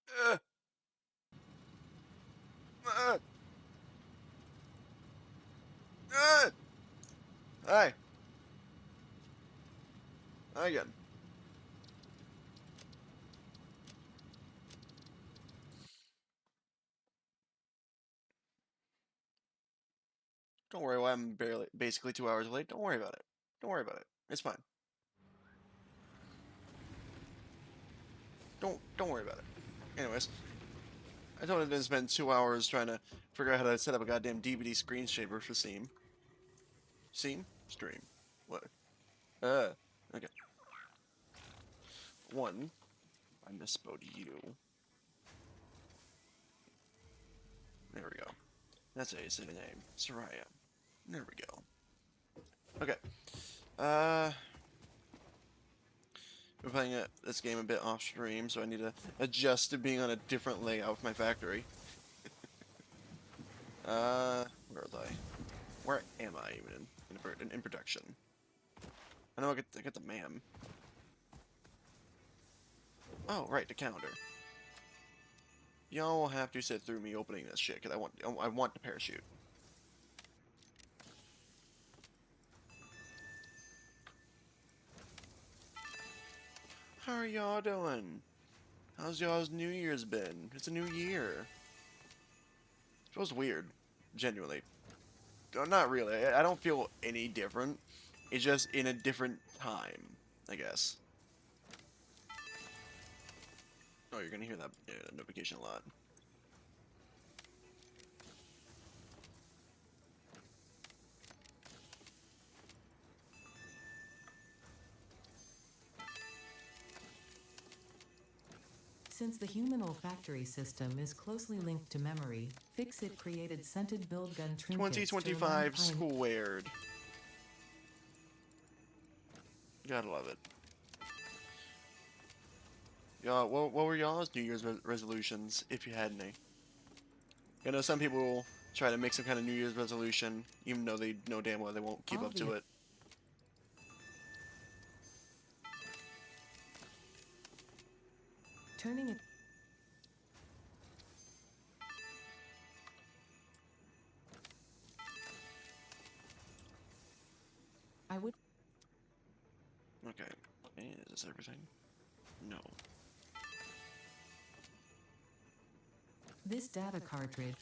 Uh, uh, uh. Hi. Hi again. Don't worry why I'm basically 2 hours late. Don't worry about it. Don't worry about it. It's fine. Don't worry about it. Anyways, I told him to spend 2 hours trying to figure out how to set up a goddamn DVD screen saver for Steam. Steam? Stream. What? Okay. One. I misspelled you. There we go. That's a silly name. Soraya. There we go. Okay. Uh, we're playing this game a bit off stream, so I need to adjust to being on a different layout of my factory. Where was I? Where am I even in production? I know I get the MAM. Oh, right, the calendar. Y'all will have to sit through me opening this shit, because I want the parachute. How are y'all doing? How's y'all's New Year's been? It's a new year. It feels weird, genuinely. Not really. I don't feel any different. It's just in a different time, I guess. Oh, you're gonna hear that notification a lot. Since the human olfactory system is closely linked to memory, Fix-It created scented build gun trinkets 2025 squared. Gotta love it. Y'all, what were y'all's New Year's resolutions, if you had any? I know some people try to make some kind of New Year's resolution, even though they know damn well they won't keep up to it. Turning it. I would. Okay. Is this everything? No. This data cartridge.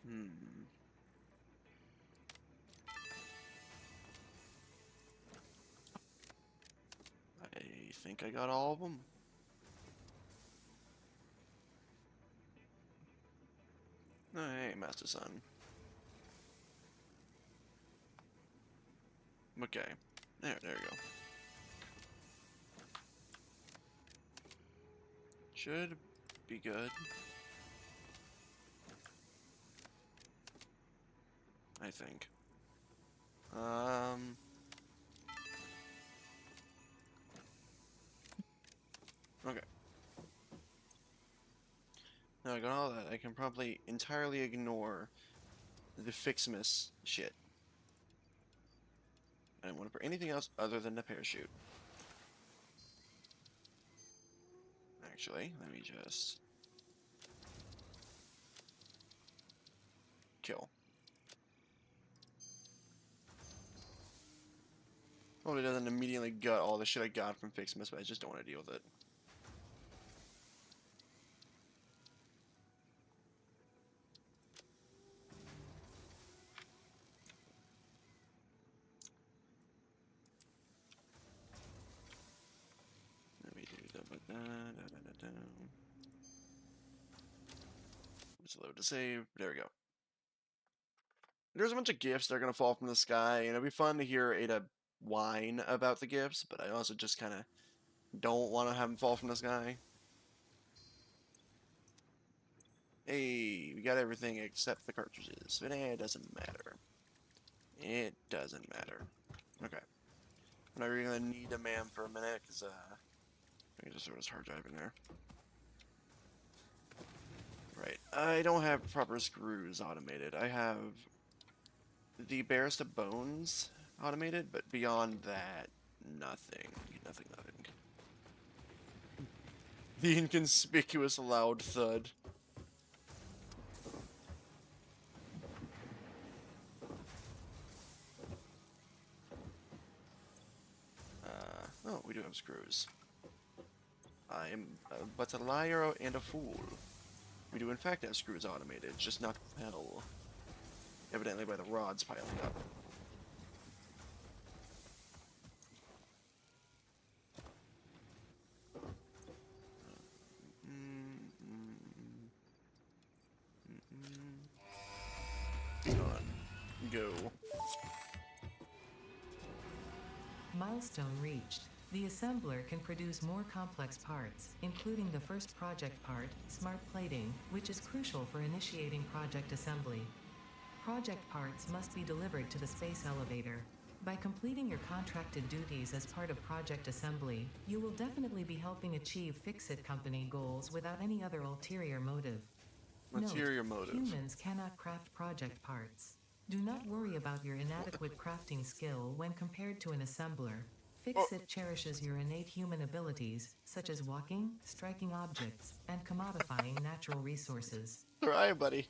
Hmm. I think I got all of them. Oh, hey, Master Son. Okay. There you go. Should be good. I think. Okay. Now I got all that. I can probably entirely ignore the Fixmas shit. I don't want to put anything else other than the parachute. Actually, let me just kill. Hopefully it doesn't immediately gut all the shit I got from Fixmas, but I just don't want to deal with it. Let me do that. Let's load to save. There we go. There's a bunch of gifts that are going to fall from the sky, and it'll be fun to hear Ada whine about the gifts, but I also just kind of don't want to have them fall from the sky. Hey, we got everything except the cartridges, but it doesn't matter. It doesn't matter. Okay. I'm not really going to need a MAM for a minute, because, I can just throw this hard drive in there. Right. I don't have proper screws automated. I have the barest of bones automated, but beyond that, nothing. Nothing. The inconspicuous loud thud. Oh, we do have screws. I am but a liar and a fool. We do in fact have screws automated, just not well. Evidently by the rods piling up. Be on. Go. Milestone reached. The assembler can produce more complex parts, including the first project part, smart plating, which is crucial for initiating project assembly. Project parts must be delivered to the space elevator. By completing your contracted duties as part of project assembly, you will definitely be helping achieve Fix-It Company goals without any other ulterior motive. Ulterior Note, motive. humans cannot craft project parts. Do not worry about your inadequate crafting skill when compared to an assembler. Fix-It cherishes your innate human abilities, such as walking, striking objects, and commodifying natural resources. Alright, buddy.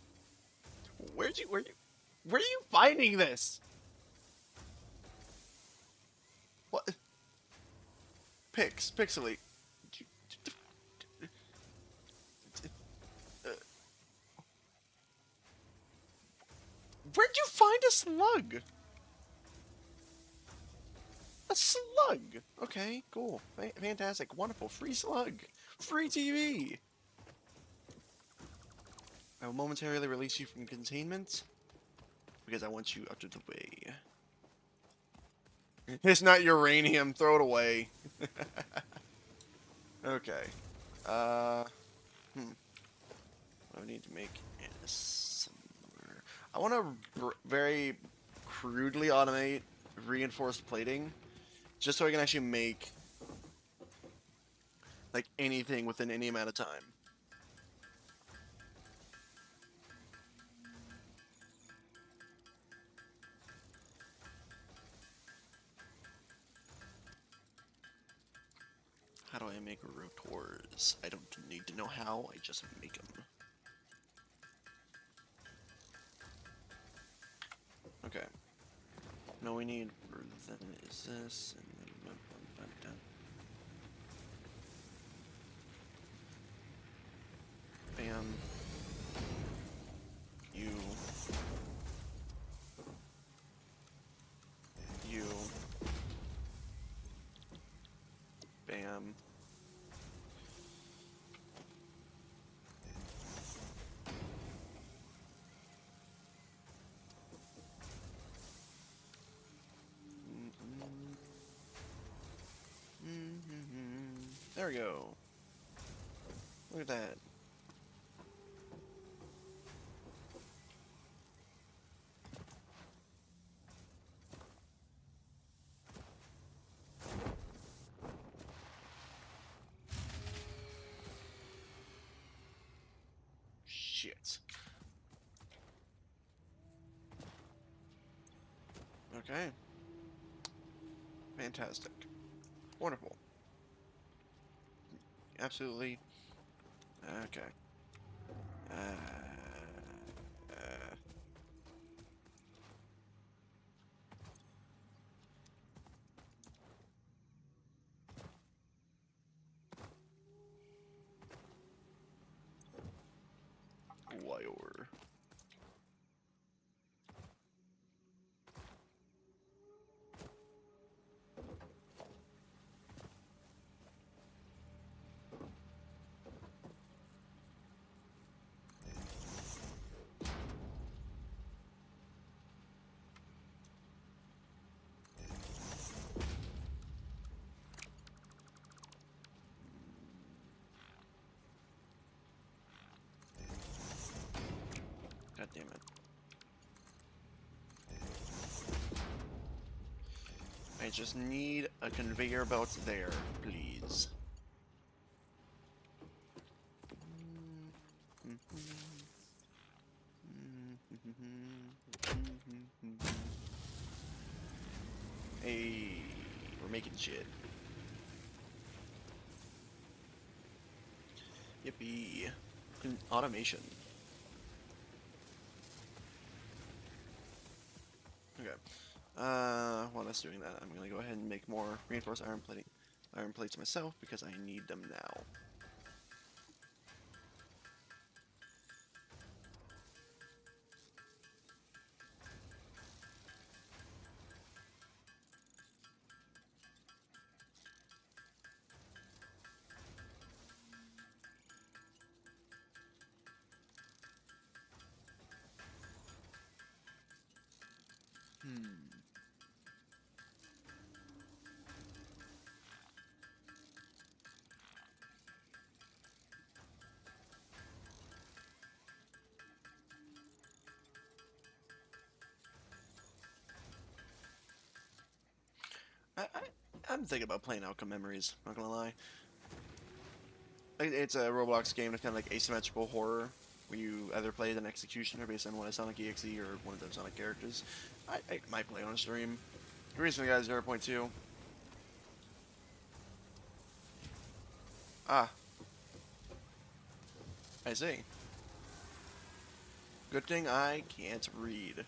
Where are you finding this? What? Pixely. Where'd you find a slug? A slug! Okay, cool. Fantastic. Wonderful. Free slug. Free TV! I will momentarily release you from containment, because I want you out of the way. It's not uranium. Throw it away. Okay. I need to make an assembler. I want to very crudely automate reinforced plating, just so I can actually make like anything within any amount of time. How do I make rotors? I don't need to know how, I just make them. Okay. No, we need then is this, and then bam. You. Bam. There we go. Look at that. Shit. Okay. Fantastic. Wonderful. Absolutely. Okay. Wire. God damn it. I just need a conveyor belt there, please. Hey, we're making shit. Yippee. Automation. Okay. While that's doing that, I'm gonna go ahead and make more reinforced iron plates myself because I need them now. I'm thinking about playing Outcome Memories, not gonna lie. It's a Roblox game that's kind of like asymmetrical horror, where you either play as an executioner based on one of Sonic EXE or one of the Sonic characters. I might play on a stream. Recently got 0.2. Ah, I see. Good thing I can't read.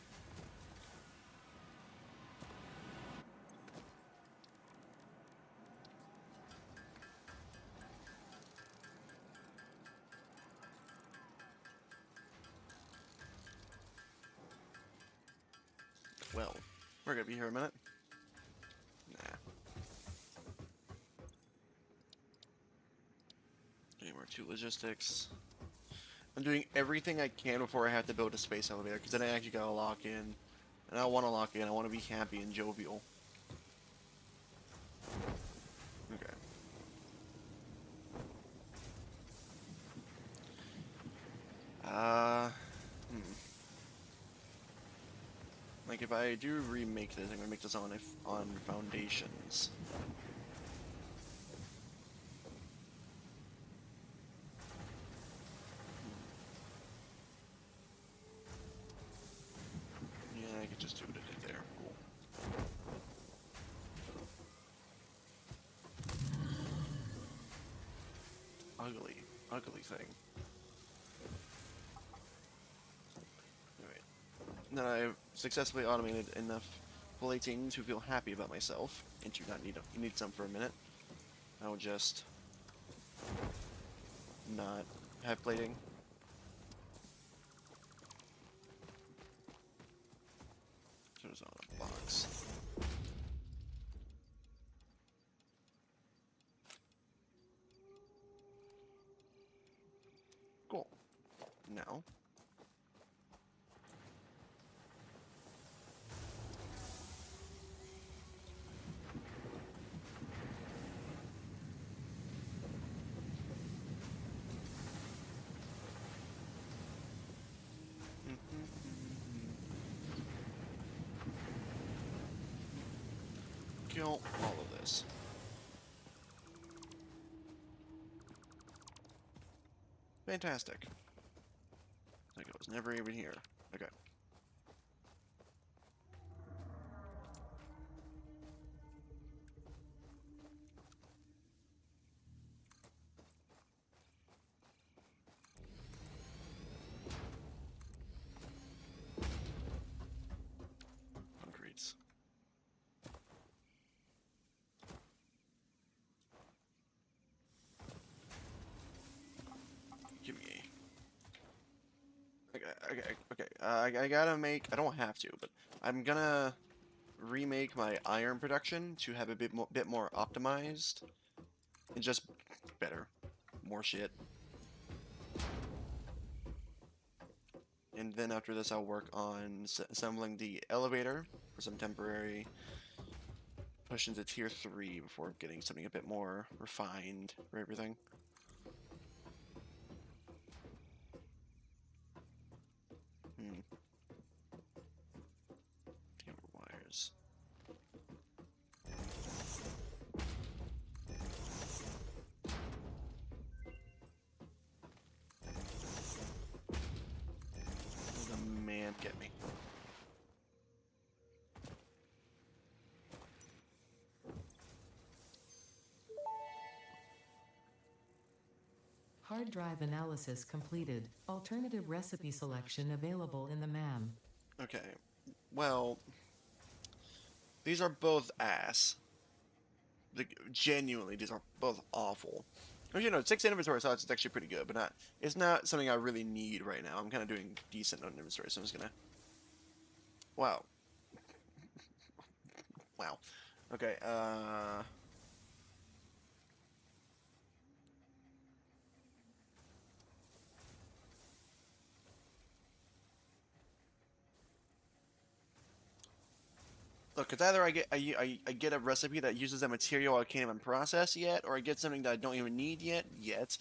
Well, we're gonna be here a minute. Nah. Any more 2 logistics. I'm doing everything I can before I have to build a space elevator, because then I actually gotta lock in. And I want to lock in, I want to be happy and jovial. Okay. Like if I do remake this, I'm gonna make this on foundations. Yeah, I could just do it there. Cool. Ugly, ugly thing. Alright. Now I've successfully automated enough plating to feel happy about myself, and to not need some for a minute. I'll just not have plating. So it's on a box. Cool. Now. Kill all of this. Fantastic. Like it was never even here. Okay. Concretes. Give me a... Okay. I gotta make... I don't have to, but I'm gonna remake my iron production to have a bit more optimized. And just better. More shit. And then after this I'll work on assembling the elevator for some temporary push into tier 3 before getting something a bit more refined for everything. Wires. The man get Hard drive analysis completed. Alternative recipe selection available in the MAM. Okay. Well, these are both ass. Like, genuinely, these are both awful. You know, 6 inventory slots is actually pretty good, but it's not something I really need right now. I'm kind of doing decent on inventory, so I'm just gonna... Wow. Wow. Okay, look, it's either I get a recipe that uses a material I can't even process yet, or I get something that I don't even need yet.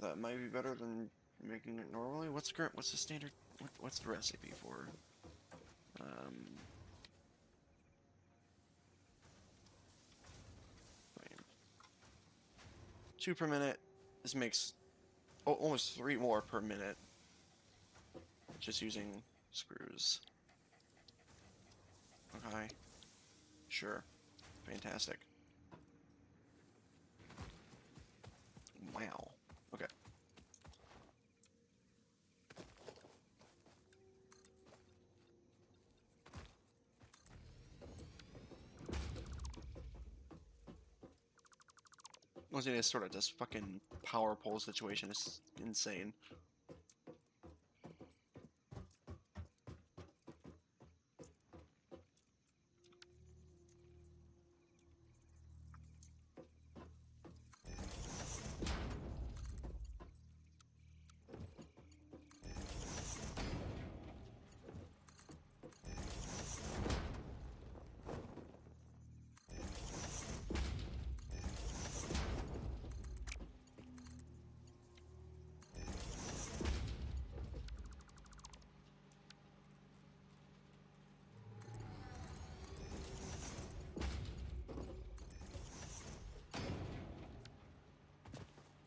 That might be better than making it normally. What's the standard? What's the recipe for? Um, 2 per minute. This makes almost 3 more per minute. Just using screws. Okay. Sure. Fantastic. Wow. Okay. Once it is sort of this fucking power pole situation is insane.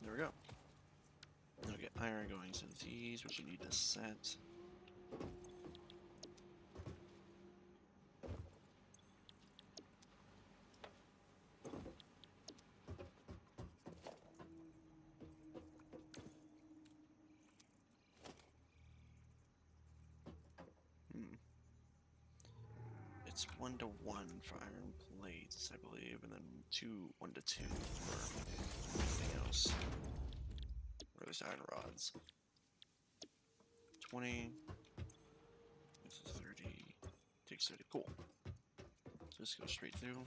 There we go. Now we get iron going to these, which you need to set. It's 1 to 1 for iron plates, I believe, and then 1 to 2 for everything else. Or at least iron rods. 20. This is 30. Takes 30. Cool. Just go straight through.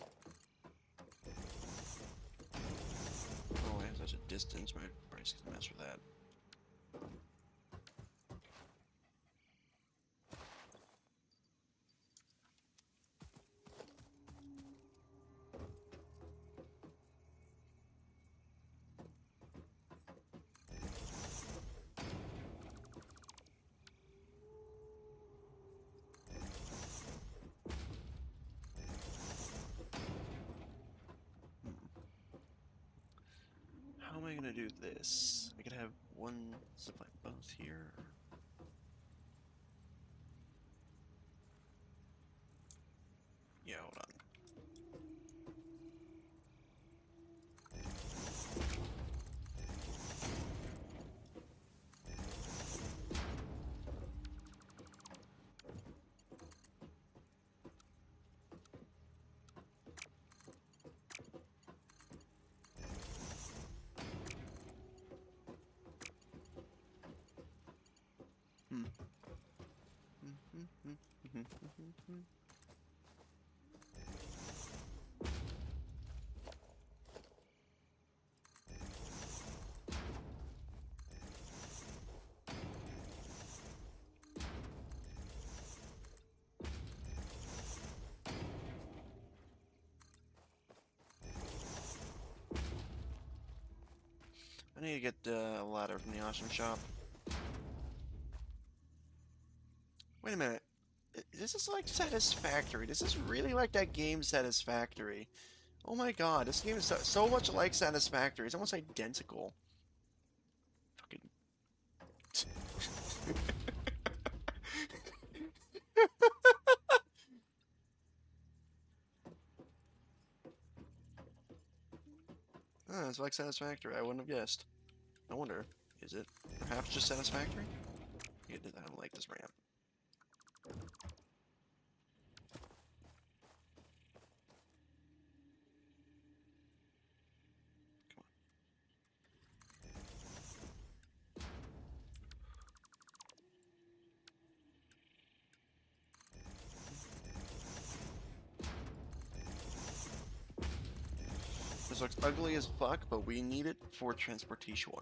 Oh, I have such a distance. My brace can mess with that. How am I gonna do this? I could have one supply both here. Yeah, hold on. I need to get a ladder from the awesome shop. Wait a minute. This is like Satisfactory. This is really like that game Satisfactory. Oh my god, this game is so much like Satisfactory. It's almost identical. Fucking... Oh, it's like Satisfactory. I wouldn't have guessed. I wonder, is it perhaps just satisfactory? I don't like this ramp. This looks ugly as fuck, but we need it for transportation.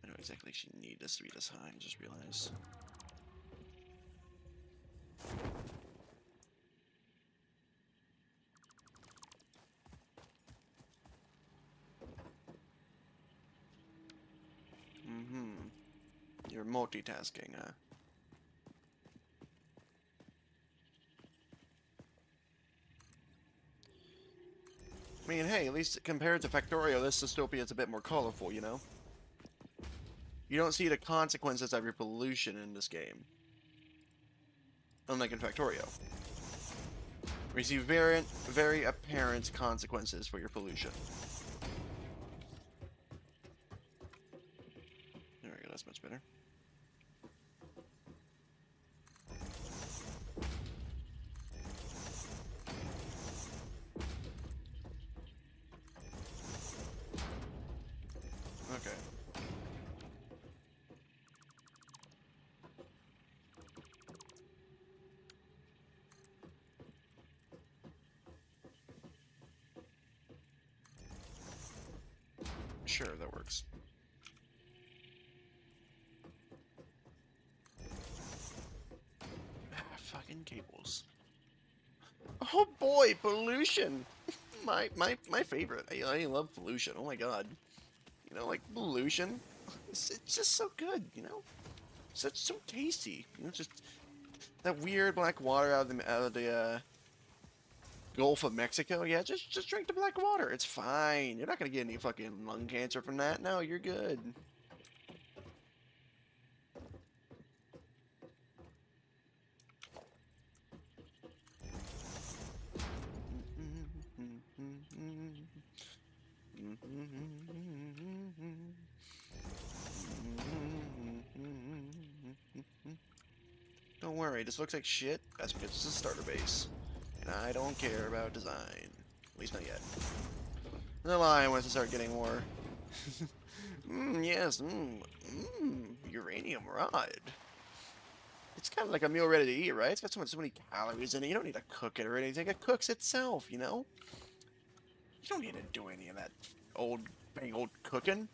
I don't exactly need this to be this high, I just realized. You're multitasking, huh? I mean, hey, at least compared to Factorio, this dystopia is a bit more colorful, you know? You don't see the consequences of your pollution in this game. Unlike in Factorio. We see very, very apparent consequences for your pollution. There we go, that's much better. Okay. Sure, that works. Fucking cables. Oh boy, pollution! my favorite. I love pollution. Oh my god. You know, like pollution. It's just so good, you know? So tasty. You know, just that weird black water out of the Gulf of Mexico. Yeah, just drink the black water. It's fine. You're not gonna get any fucking lung cancer from that. No, you're good. Don't worry, this looks like shit. That's because it's a starter base. And I don't care about design. At least not yet. The line wants to start getting more. Yes, uranium rod. It's kind of like a meal ready to eat, right? It's got so many calories in it. You don't need to cook it or anything. It cooks itself, you know? You don't need to do any of that old cooking.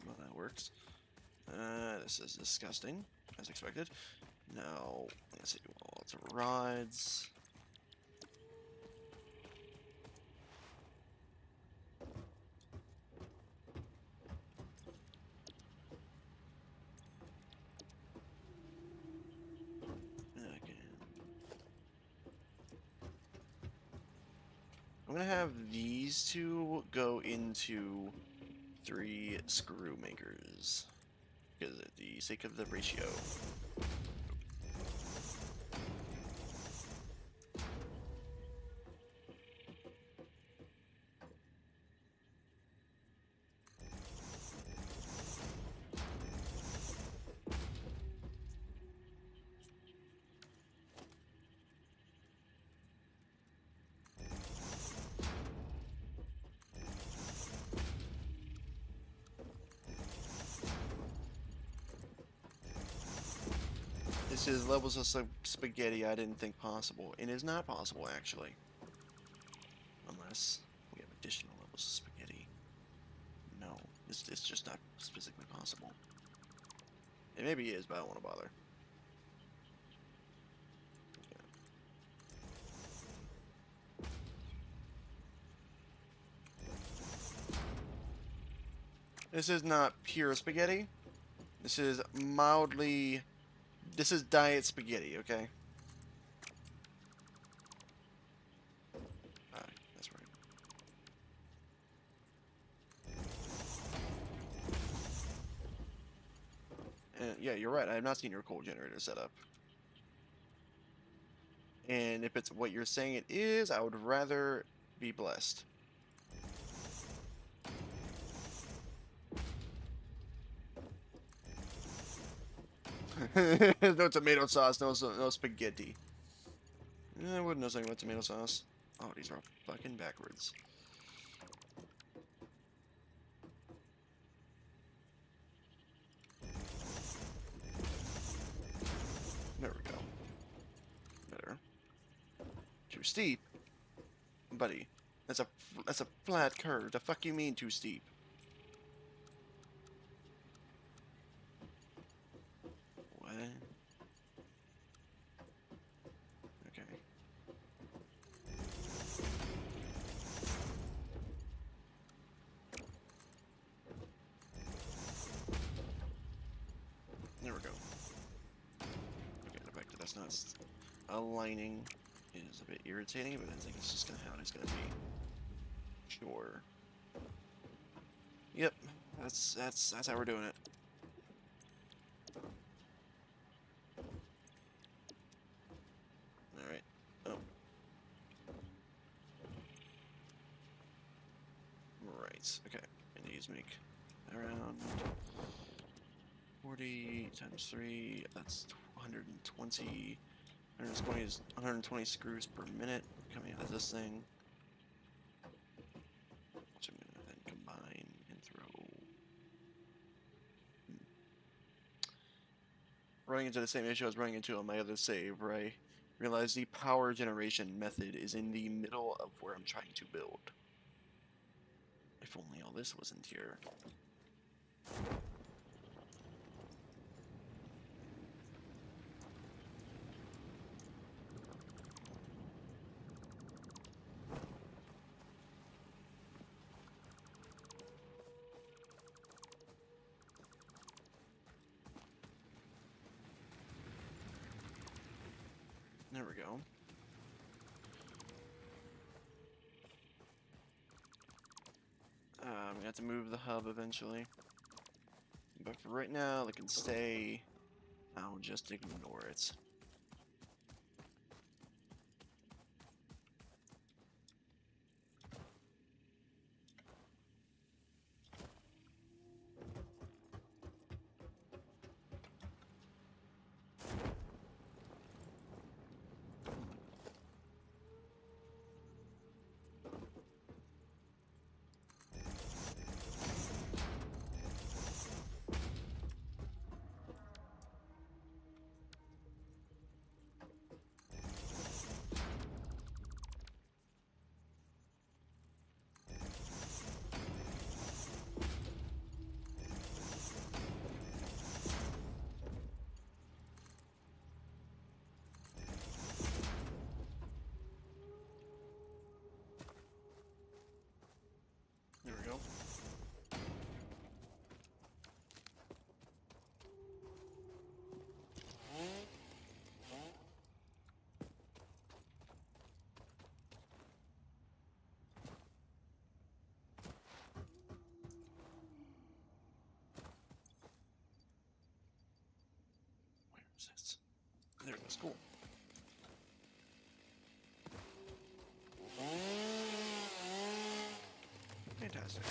Well, that works. This is disgusting, as expected. Now, let's see, lots of rods. I'm gonna have these two go into 3 screw makers, because of the sake of the ratio. This is levels of spaghetti I didn't think possible, and is not possible actually. Unless we have additional levels of spaghetti. No, it's just not physically possible. It maybe is, but I don't want to bother. Okay. This is not pure spaghetti. This is mildly... This is diet spaghetti, okay? That's right. And yeah, you're right. Alright, I have not seen your coal generator set up. And if it's what you're saying it is, I would rather be blessed. No tomato sauce, no spaghetti. I wouldn't know something about tomato sauce. Oh, these are all fucking backwards. There we go. Better. Too steep, buddy. That's a flat curve. The fuck you mean too steep? What? Okay. There we go. Okay, go back to that's not aligning is a bit irritating, but I think it's just how it's gonna be. Sure. Yep, that's how we're doing it. All right. Oh. Right. Okay. And these make around 40 times 3. That's 120. 120 is 120 screws per minute coming out of this thing. Which I'm gonna then combine and throw. Running into the same issue I was running into on my other save, where I realized the power generation method is in the middle of where I'm trying to build. If only all this wasn't here. There we go. We have to move the hub eventually. But for right now, they can stay. I'll just ignore it. There we go. Where is this? There it goes. Cool. Fantastic.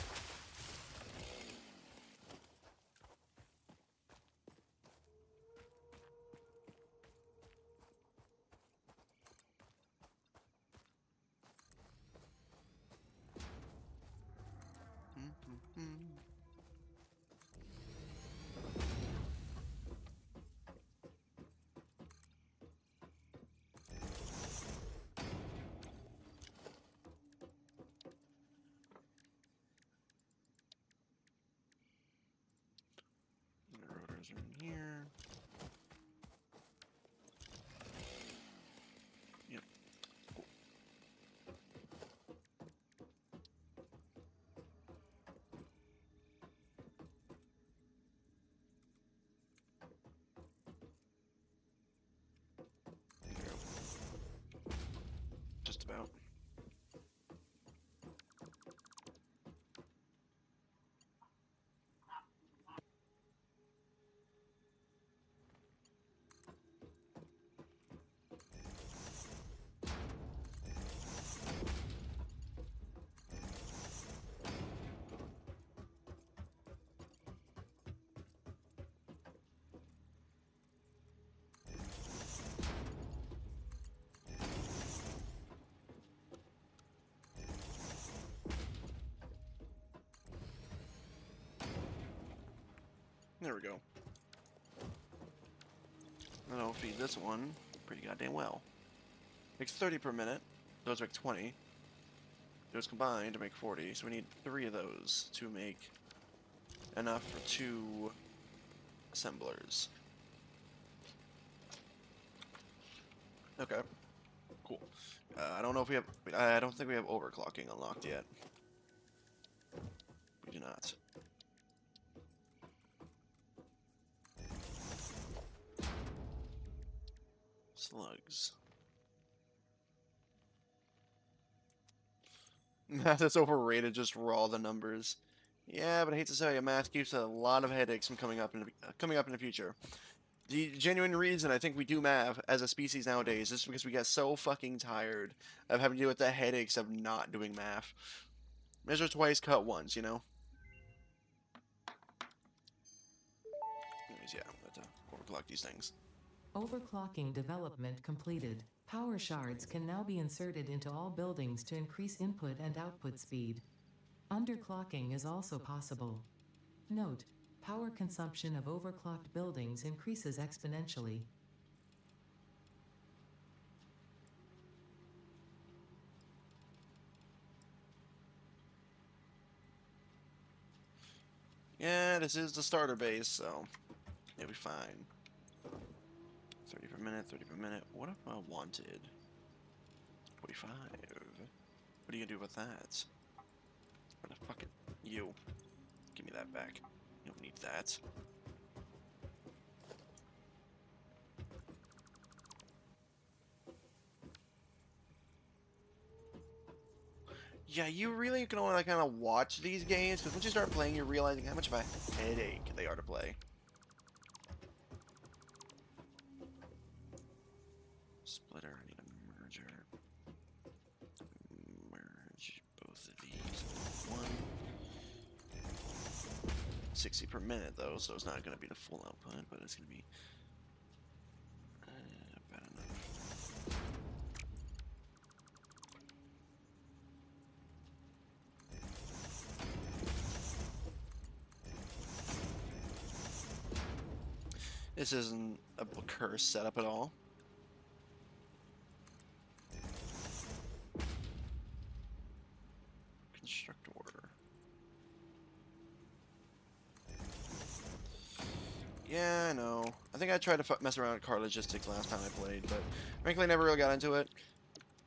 The rotors are in here. Yep. Cool. There we go. Just about. There we go. And I'll feed this one pretty goddamn well. Makes 30 per minute. Those make 20. Those combined to make 40. So we need 3 of those to make enough for 2 assemblers. Okay. Cool. I don't know if we have... I don't think we have overclocking unlocked yet. We do not. Slugs. Math is overrated, just raw the numbers. Yeah, but I hate to tell you, math keeps a lot of headaches from coming up in the future. The genuine reason I think we do math as a species nowadays is because we get so fucking tired of having to deal with the headaches of not doing math. Measure twice, cut once, you know? Anyways, yeah, I'm going to overclock these things. Overclocking development completed. Power shards can now be inserted into all buildings to increase input and output speed. Underclocking is also possible. Note: power consumption of overclocked buildings increases exponentially. Yeah, this is the starter base, so it'll be fine. 30 per minute, 30 per minute. What if I wanted 45? What are you gonna do with that? What the fuck it? You. Give me that back. You don't need that. Yeah, you really can only kind of watch these games, because once you start playing, you're realizing how much of a headache they are to play. Splitter, I need a merger. Merge both of these into one. 60 per minute, though, so it's not going to be the full output, but it's going to be about enough. This isn't a curse setup at all. Construct order. Yeah, I know. I think I tried to mess around with car logistics last time I played, but frankly, I never really got into it.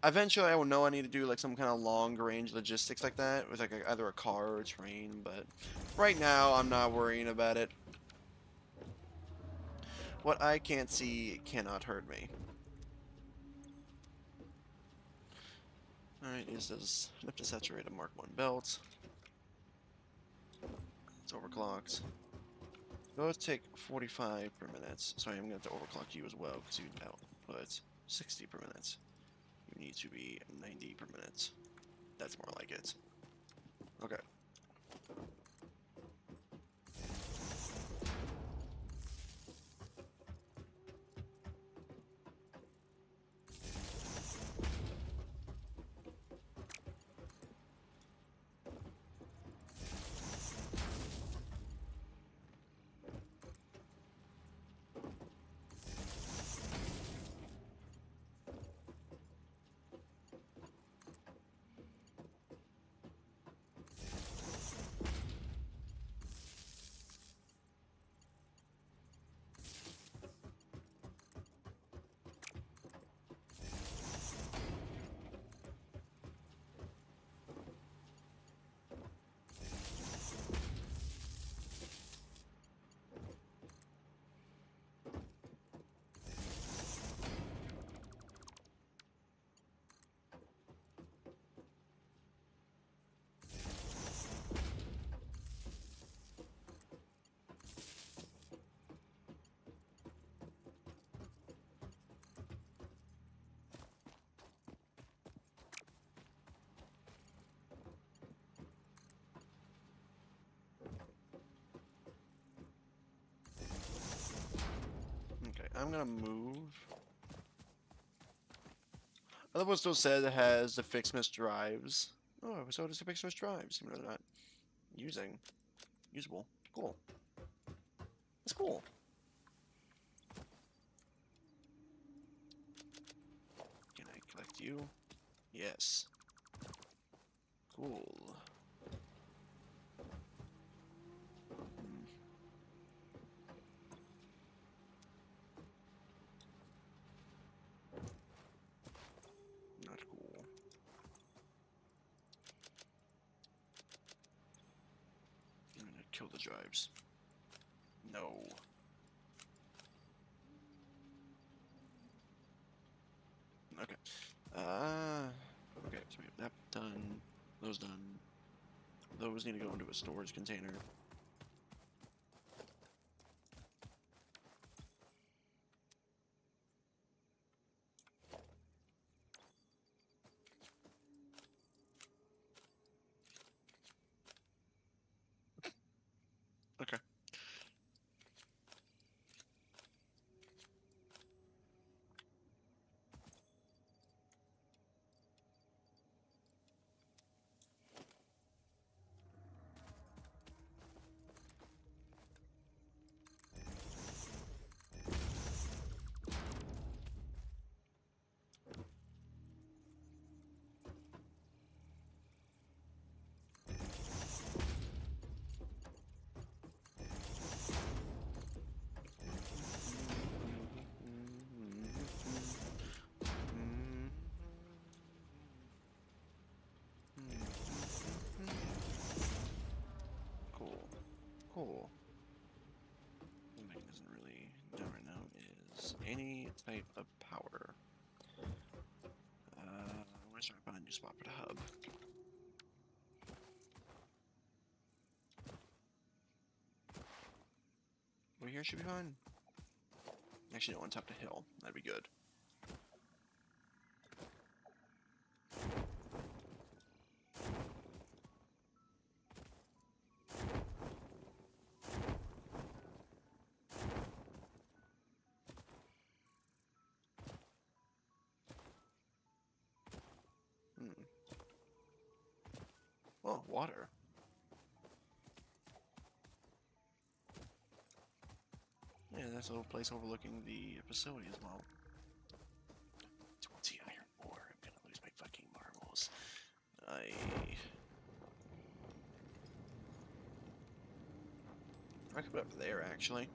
Eventually, I will know I need to do like some kind of long-range logistics like that with like either a car or a train, but right now, I'm not worrying about it. What I can't see cannot hurt me. Alright, it says enough to saturate a Mark 1 belt. It's overclocked. Those take 45 per minute, so I'm going to have to overclock you as well, because you output 60 per minute. You need to be 90 per minute. That's more like it. Okay. Okay, I'm gonna move. Other one still says it has the fixed drives. Oh, so does the fixed drives. Even though they're not usable. Cool. That's cool. Can I collect you? Yes. Cool. Not cool. I'm gonna kill the drives. No. Okay. Okay, so we have that done. Those done. Those need to go into a storage container. Okay. Cool. Cool. One thing that isn't really done right now is any type of power. I'm gonna start finding a new spot for the hub. Over here should be fine. Actually, no, on top of the hill. That'd be good. Oh, water. Yeah, that's a little place overlooking the facility as well. 20 iron ore. I'm gonna lose my fucking marbles. I could put up there, actually.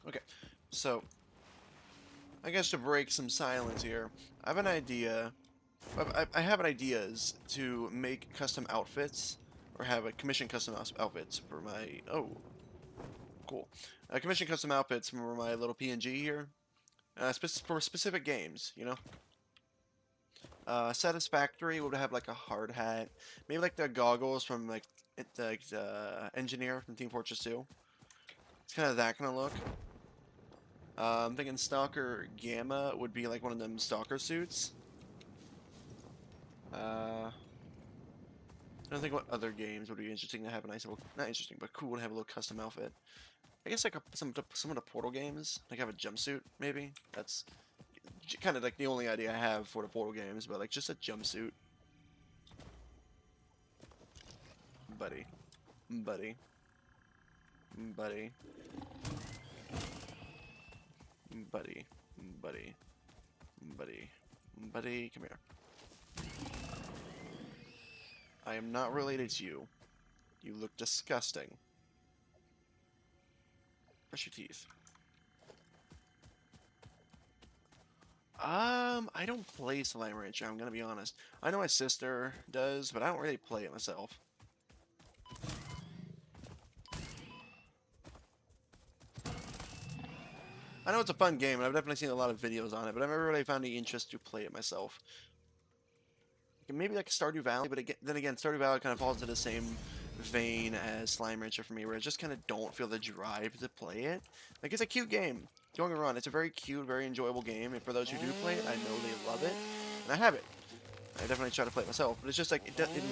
Okay, so I guess to break some silence here, I have an idea. I have ideas to make custom outfits, or have a commission custom outfits for my. Oh, cool. Commission custom outfits for my little PNG here, for specific games, you know. Satisfactory would have like a hard hat, maybe like the goggles from like the engineer from Team Fortress 2. It's kind of that kind of look. I'm thinking Stalker Gamma would be like one of them Stalker suits. I don't think what other games would be interesting to have a nice little, not interesting, but cool to have a little custom outfit. I guess like some of the Portal games, like have a jumpsuit maybe. That's kind of like the only idea I have for the Portal games, but like just a jumpsuit. Buddy. Buddy. Buddy. Buddy. Buddy. Buddy. Buddy, come here. I am not related to you. You look disgusting. Brush your teeth. I don't play Slime Rancher, I'm gonna be honest. I know my sister does, but I don't really play it myself. I know it's a fun game, and I've definitely seen a lot of videos on it, but I've never really found any interest to play it myself. Maybe like Stardew Valley, but then again, Stardew Valley kind of falls into the same vein as Slime Rancher for me, where I just kind of don't feel the drive to play it. Like, it's a cute game. Don't get me wrong, it's a very cute, very enjoyable game, and for those who do play it, I know they love it, and I have it. I definitely try to play it myself, but it's just like it doesn't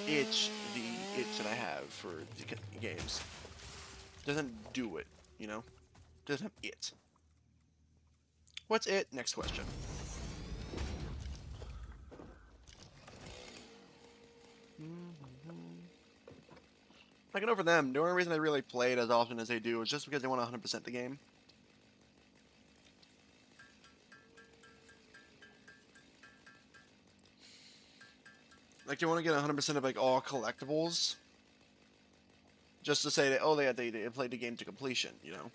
itch the itch that I have for the games. Doesn't do it, you know? Doesn't have it. What's it? Next question. Like, I know for them, the only reason they really play it as often as they do is just because they want to 100% the game. Like, they want to get 100% of, like, all collectibles. Just to say that, oh, they played the game to completion, you know?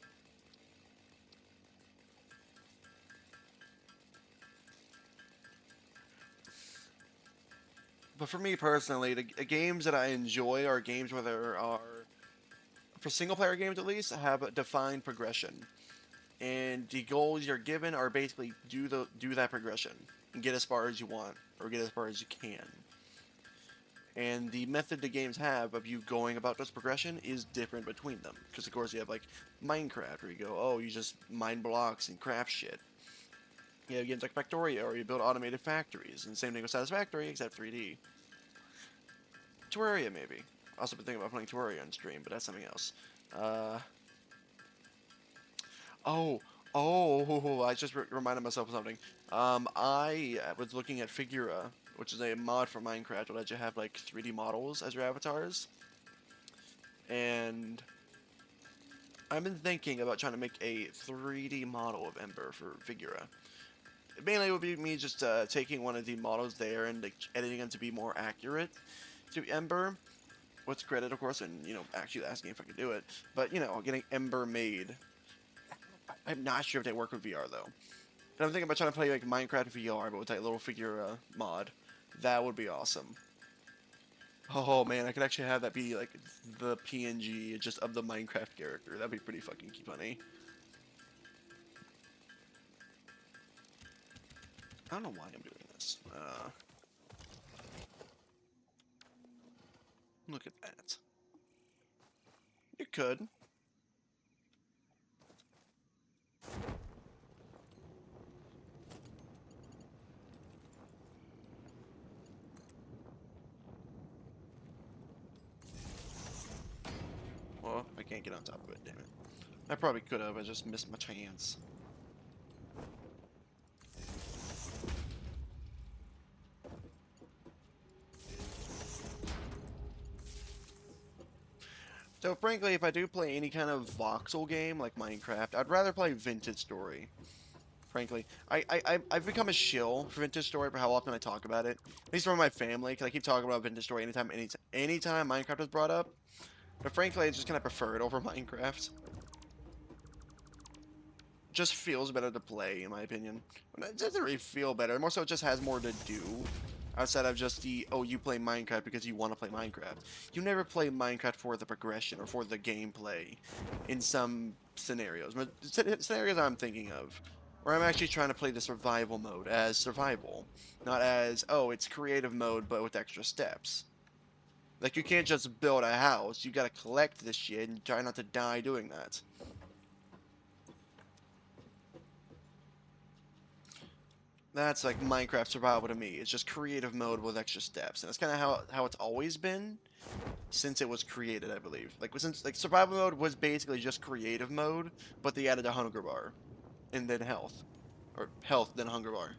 But for me personally, the games that I enjoy are games where there are, for single-player games at least, have a defined progression. And the goals you're given are basically do that progression. And get as far as you want, or get as far as you can. And the method the games have of you going about this progression is different between them. Because, of course, you have, like, Minecraft, where you go, oh, you just mine blocks and craft shit. You have games like Factorio, where you build automated factories. And same thing with Satisfactory, except 3D. Terraria, maybe. Also been thinking about playing Terraria on stream, but that's something else. I just reminded myself of something. I was looking at Figura, which is a mod for Minecraft that lets you have, like, 3D models as your avatars. And I've been thinking about trying to make a 3D model of Ember for Figura. Mainly it would be me just taking one of the models there and, like, editing them to be more accurate to Ember. What's credit, of course, and, you know, actually asking if I could do it. But, you know, getting Ember made. I'm not sure if they work with VR, though. And I'm thinking about trying to play, like, Minecraft VR, but with that little Figura mod. That would be awesome. Oh, man, I could actually have that be, like, the PNG just of the Minecraft character. That'd be pretty fucking funny. I don't know why I'm doing this. Look at that. You could. Well, I can't get on top of it, damn it. I probably could have, I just missed my chance. So frankly, if I do play any kind of voxel game like Minecraft, I'd rather play Vintage Story. Frankly, I've become a shill for Vintage Story for how often I talk about it. At least for my family, because I keep talking about Vintage Story anytime Minecraft is brought up. But frankly, I just kind of prefer it over Minecraft. Just feels better to play, in my opinion. It doesn't really feel better. More so, it just has more to do. Outside of just the, oh, you play Minecraft because you want to play Minecraft. You never play Minecraft for the progression or for the gameplay in some scenarios. But scenarios I'm thinking of, where I'm actually trying to play the survival mode as survival. Not as, oh, it's creative mode, but with extra steps. Like, you can't just build a house. You gotta collect this shit and try not to die doing that. That's like Minecraft survival to me. It's just creative mode with extra steps, and that's kind of how it's always been since it was created, I believe. Like since survival mode was basically just creative mode, but they added a hunger bar, and then health, or health then hunger bar.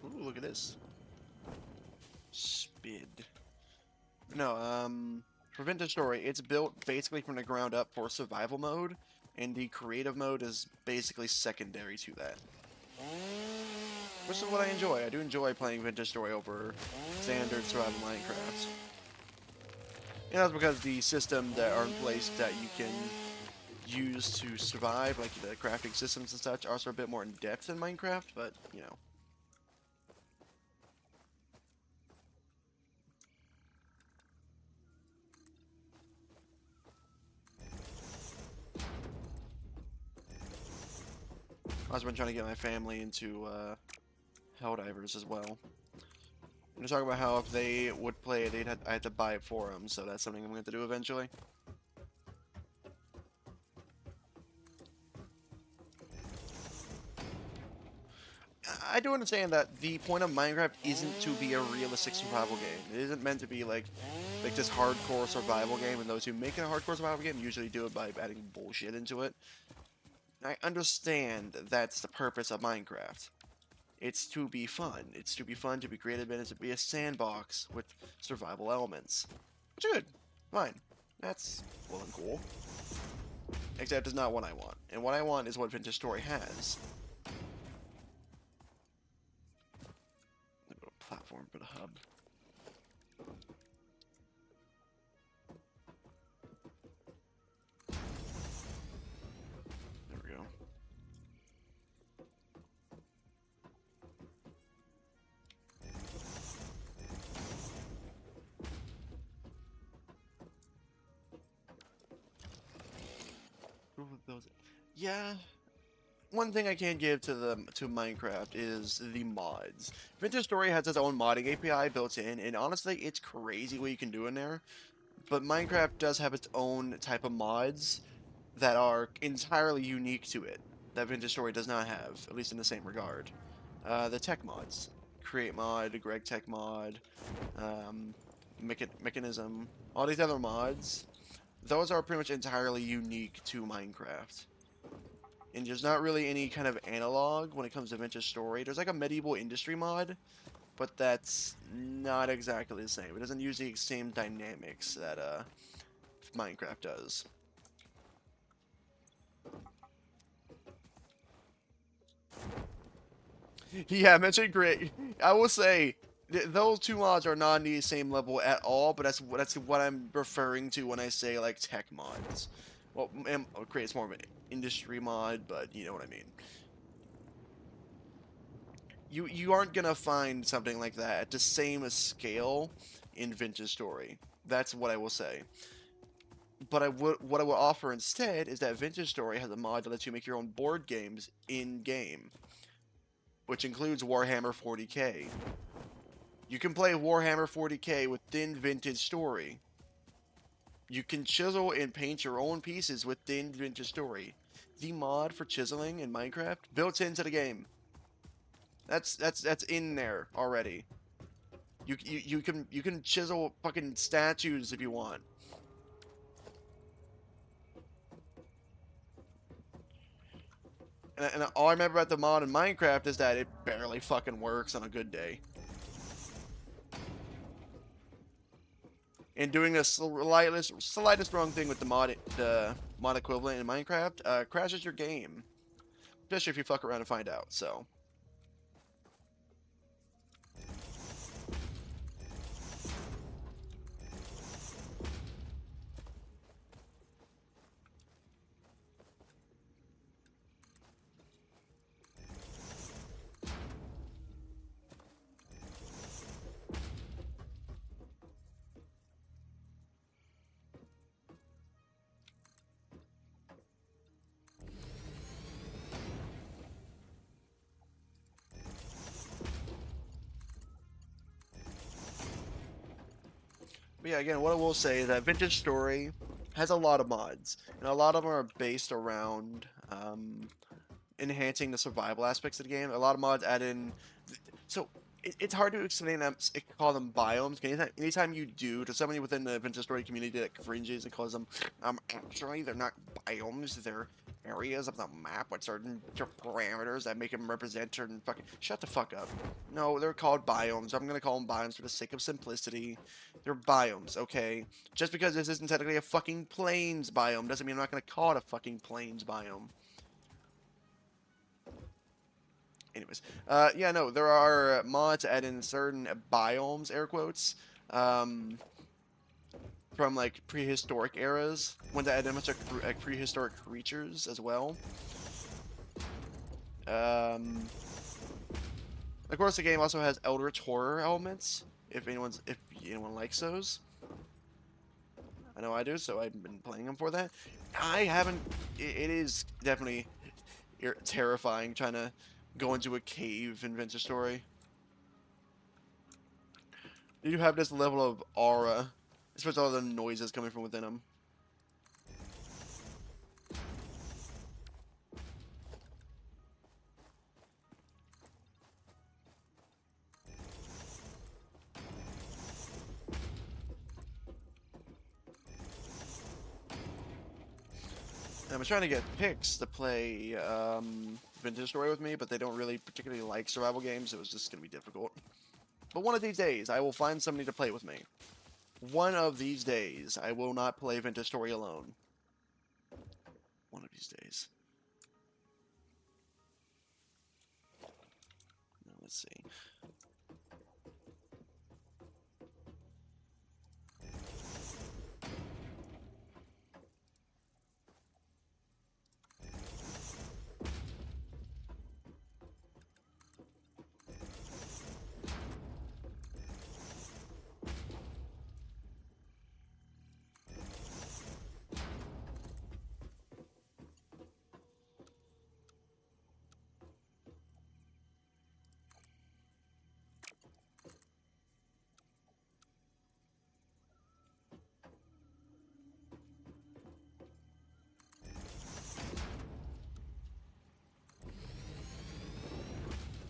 Ooh, look at this. Spid. No, for Vintage Story, it's built basically from the ground up for survival mode, and the creative mode is basically secondary to that. Which is what I enjoy. I do enjoy playing Vintage Story over standard survival Minecraft. And that's because the systems that are in place that you can use to survive, like the crafting systems and such, are also a bit more in depth in Minecraft, but, you know. I've also been trying to get my family into Helldivers as well. They're talking about how if they would play it, I had to buy it for them, so that's something I'm going to do eventually. I do understand that the point of Minecraft isn't to be a realistic survival game. It isn't meant to be like this hardcore survival game, and those who make it a hardcore survival game usually do it by adding bullshit into it. I understand that's the purpose of Minecraft. It's to be fun. It's to be fun, to be creative, and it's to be a sandbox with survival elements. Which is good. Fine. That's well and cool. Except it's not what I want. And what I want is what Vintage Story has. Platform for the hub. There we go. Yeah. One thing I can give to Minecraft is the mods. Vintage Story has its own modding API built in, and honestly, it's crazy what you can do in there. But Minecraft does have its own type of mods that are entirely unique to it, that Vintage Story does not have, at least in the same regard. The tech mods. Create mod, Greg Tech mod, Mechanism, all these other mods, those are pretty much entirely unique to Minecraft. And there's not really any kind of analog when it comes to Vintage Story. There's like a medieval industry mod, but that's not exactly the same. It doesn't use the same dynamics that Minecraft does. Yeah, mentioned great. I will say those two mods are not on the same level at all, but that's what I'm referring to when I say like tech mods. Well, creates more of an industry mod, but you know what I mean. You aren't gonna find something like that at the same scale in Vintage Story. That's what I will say. But what I would offer instead is that Vintage Story has a mod that lets you make your own board games in game, which includes Warhammer 40k. You can play Warhammer 40k within Vintage Story. You can chisel and paint your own pieces within Vintage Story. The mod for chiseling in Minecraft built into the game. That's in there already. You can chisel fucking statues if you want. And all I remember about the mod in Minecraft is that it barely fucking works on a good day. And doing the slightest wrong thing with the mod equivalent in Minecraft crashes your game. Especially if you fuck around and find out, so. But yeah, again, what I will say is that Vintage Story has a lot of mods, and a lot of them are based around enhancing the survival aspects of the game. A lot of mods add in, so it's hard to explain them. Call them biomes. Anytime you do, to somebody within the Vintage Story community that cringes and calls them, actually they're not biomes. They're areas of the map with certain parameters that make them represent certain fucking. Shut the fuck up. No, they're called biomes. I'm gonna call them biomes for the sake of simplicity. They're biomes, okay? Just because this isn't technically a fucking plains biome doesn't mean I'm not gonna call it a fucking plains biome. Anyways, yeah, no, there are mods to add in certain biomes, air quotes, from like prehistoric eras. Ones that add in much like prehistoric creatures as well. Of course, the game also has Eldritch horror elements. If anyone likes those, I know I do, so I've been playing them for that. I haven't. It is definitely. terrifying trying to go into a cave in Venture Story. They do have this level of aura, especially all the noises coming from within them. I'm trying to get Pix to play Vintage Story with me, but they don't really particularly like survival games. It was just going to be difficult. But one of these days, I will find somebody to play with me. One of these days, I will not play Vintage Story alone. One of these days. Now, let's see.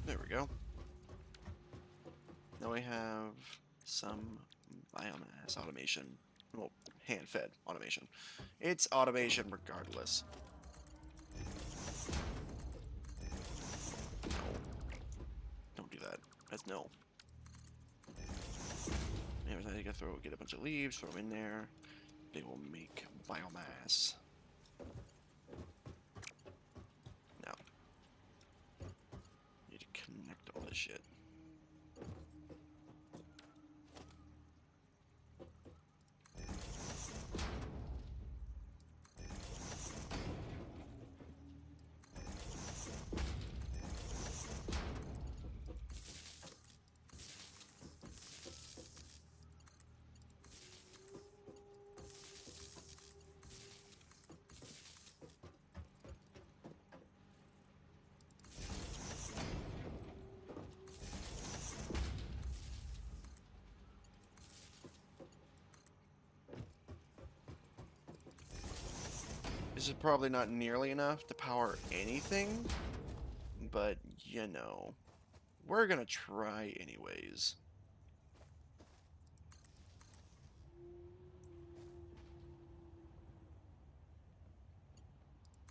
There we go. Now we have some biomass automation. Well, hand-fed automation. It's automation regardless. No. Don't do that. That's no. Everything you gotta get a bunch of leaves, throw them in there. They will make biomass. Now, need to connect all this shit. This is probably not nearly enough to power anything, but you know, we're gonna try anyways.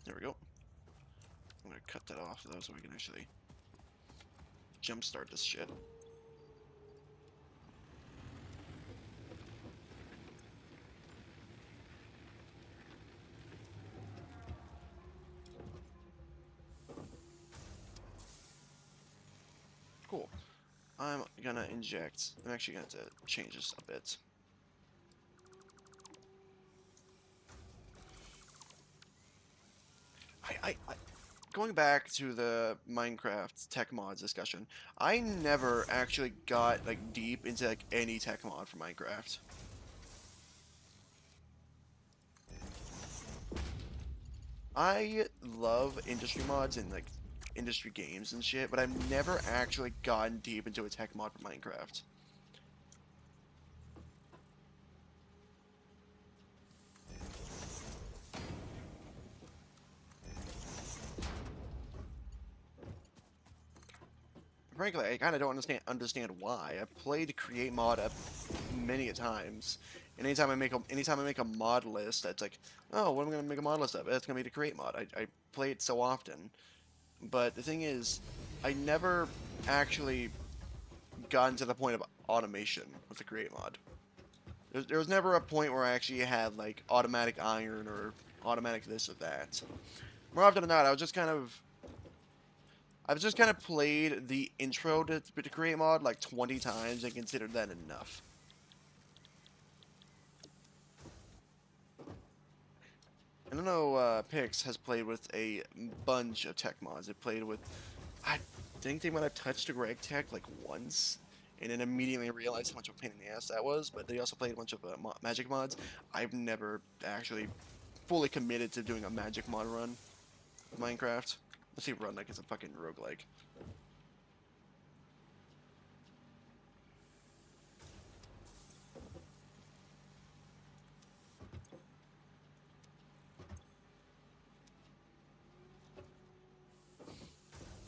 There we go. I'm gonna cut that off though so we can actually jumpstart this shit. Cool. I'm gonna inject. I'm actually gonna have to change this a bit. Going back to the Minecraft tech mods discussion, I never actually got like deep into like any tech mod for Minecraft. I love industry mods and like industry games and shit, but I've never actually gotten deep into a tech mod for Minecraft. Frankly, I kind of don't understand why. I've played Create Mod up many a times, and anytime I make a mod list, that's like, oh, what am I gonna make a mod list of? It's gonna be the Create Mod. I play it so often, but the thing is, I never actually gotten to the point of automation with the Create Mod. There was never a point where I actually had like automatic iron or automatic this or that. More often than not, I've just kind of played the intro to Create Mod like 20 times and considered that enough. I don't know, Pix has played with a bunch of tech mods. It played with, I think they might have touched a Greg Tech like once, and then immediately realized how much of a pain in the ass that was, but they also played a bunch of magic mods. I've never actually fully committed to doing a magic mod run of Minecraft. Let's see, run like it's a fucking roguelike.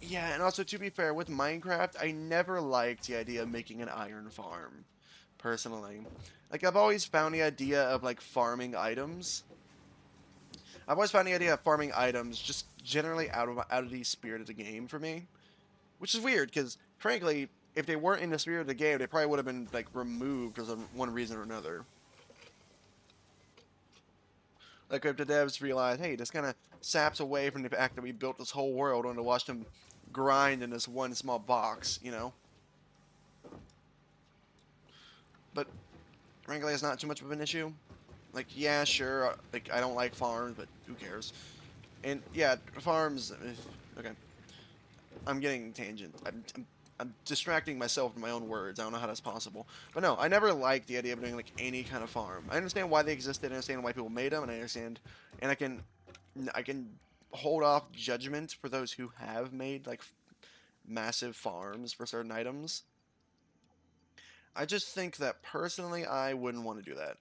Yeah, and also to be fair, with Minecraft, I never liked the idea of making an iron farm, personally. Like, I've always found the idea of, like, farming items. I've always found the idea of farming items just generally out of the spirit of the game for me. Which is weird, because, frankly, if they weren't in the spirit of the game, they probably would have been, like, removed for one reason or another. Like, if the devs realize, hey, this kind of saps away from the fact that we built this whole world only to watch them grind in this one small box, you know? But, frankly, it's not too much of an issue. Like, yeah, sure, like, I don't like farms, but who cares? And, yeah, farms, okay. I'm getting tangent. I'm distracting myself from my own words. I don't know how that's possible. But no, I never liked the idea of doing, like, any kind of farm. I understand why they existed, I understand why people made them, and I understand, and I can hold off judgment for those who have made, like, massive farms for certain items. I just think that, personally, I wouldn't want to do that.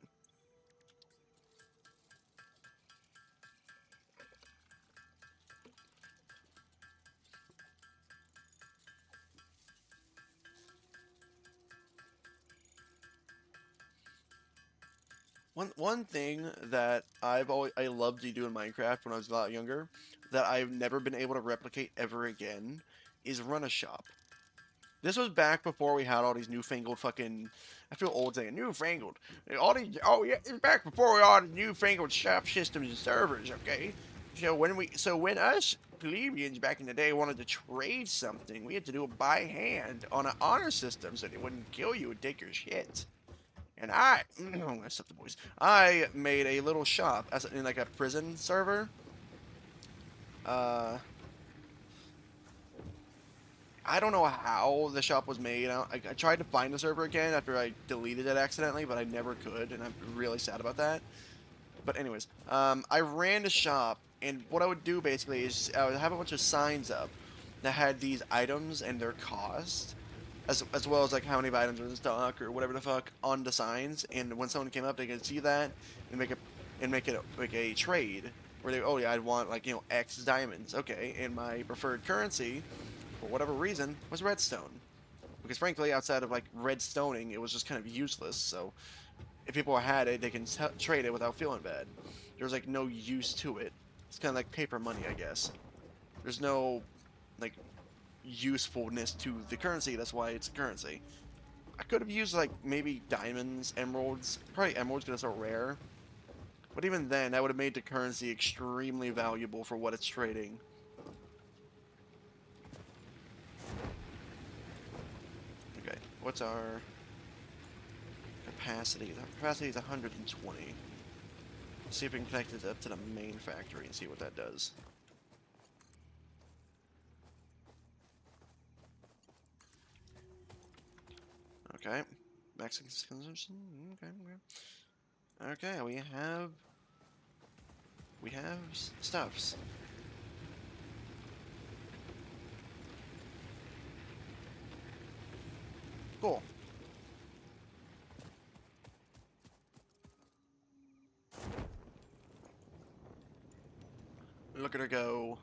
One thing that I loved to do in Minecraft when I was a lot younger that I've never been able to replicate ever again is run a shop. This was back before we had all these newfangled fucking. I feel old saying newfangled. All these. Oh yeah, it's back before we all the newfangled shop systems and servers. Okay, so when us plebeians back in the day wanted to trade something, we had to do it by hand on an honor system so they wouldn't kill you and take your shit. And I, that's up the boys. I made a little shop in like a prison server. Uh, I don't know how the shop was made. I tried to find the server again after I deleted it accidentally, but I never could, and I'm really sad about that. But anyways, I ran the shop, and what I would do basically is I would have a bunch of signs up that had these items and their cost, as well as like how many items are in stock or whatever the fuck on the signs. And when someone came up, they could see that and make a trade where they, oh yeah, I'd want like, you know, X diamonds. Okay, and my preferred currency for whatever reason was redstone, because frankly outside of like redstoning it was just kind of useless. So if people had it, they can trade it without feeling bad. There's like no use to it. It's kind of like paper money, I guess. There's no like usefulness to the currency. That's why it's a currency. I could have used like maybe diamonds, emeralds, probably emeralds because they're so rare. But even then, that would have made the currency extremely valuable for what it's trading. Okay, what's our capacity? The capacity is 120. Let's see if we can connect it up to the main factory and see what that does. Okay, Mexican consumption. Okay, okay. Okay, we have stuffs. Cool. Look at her go.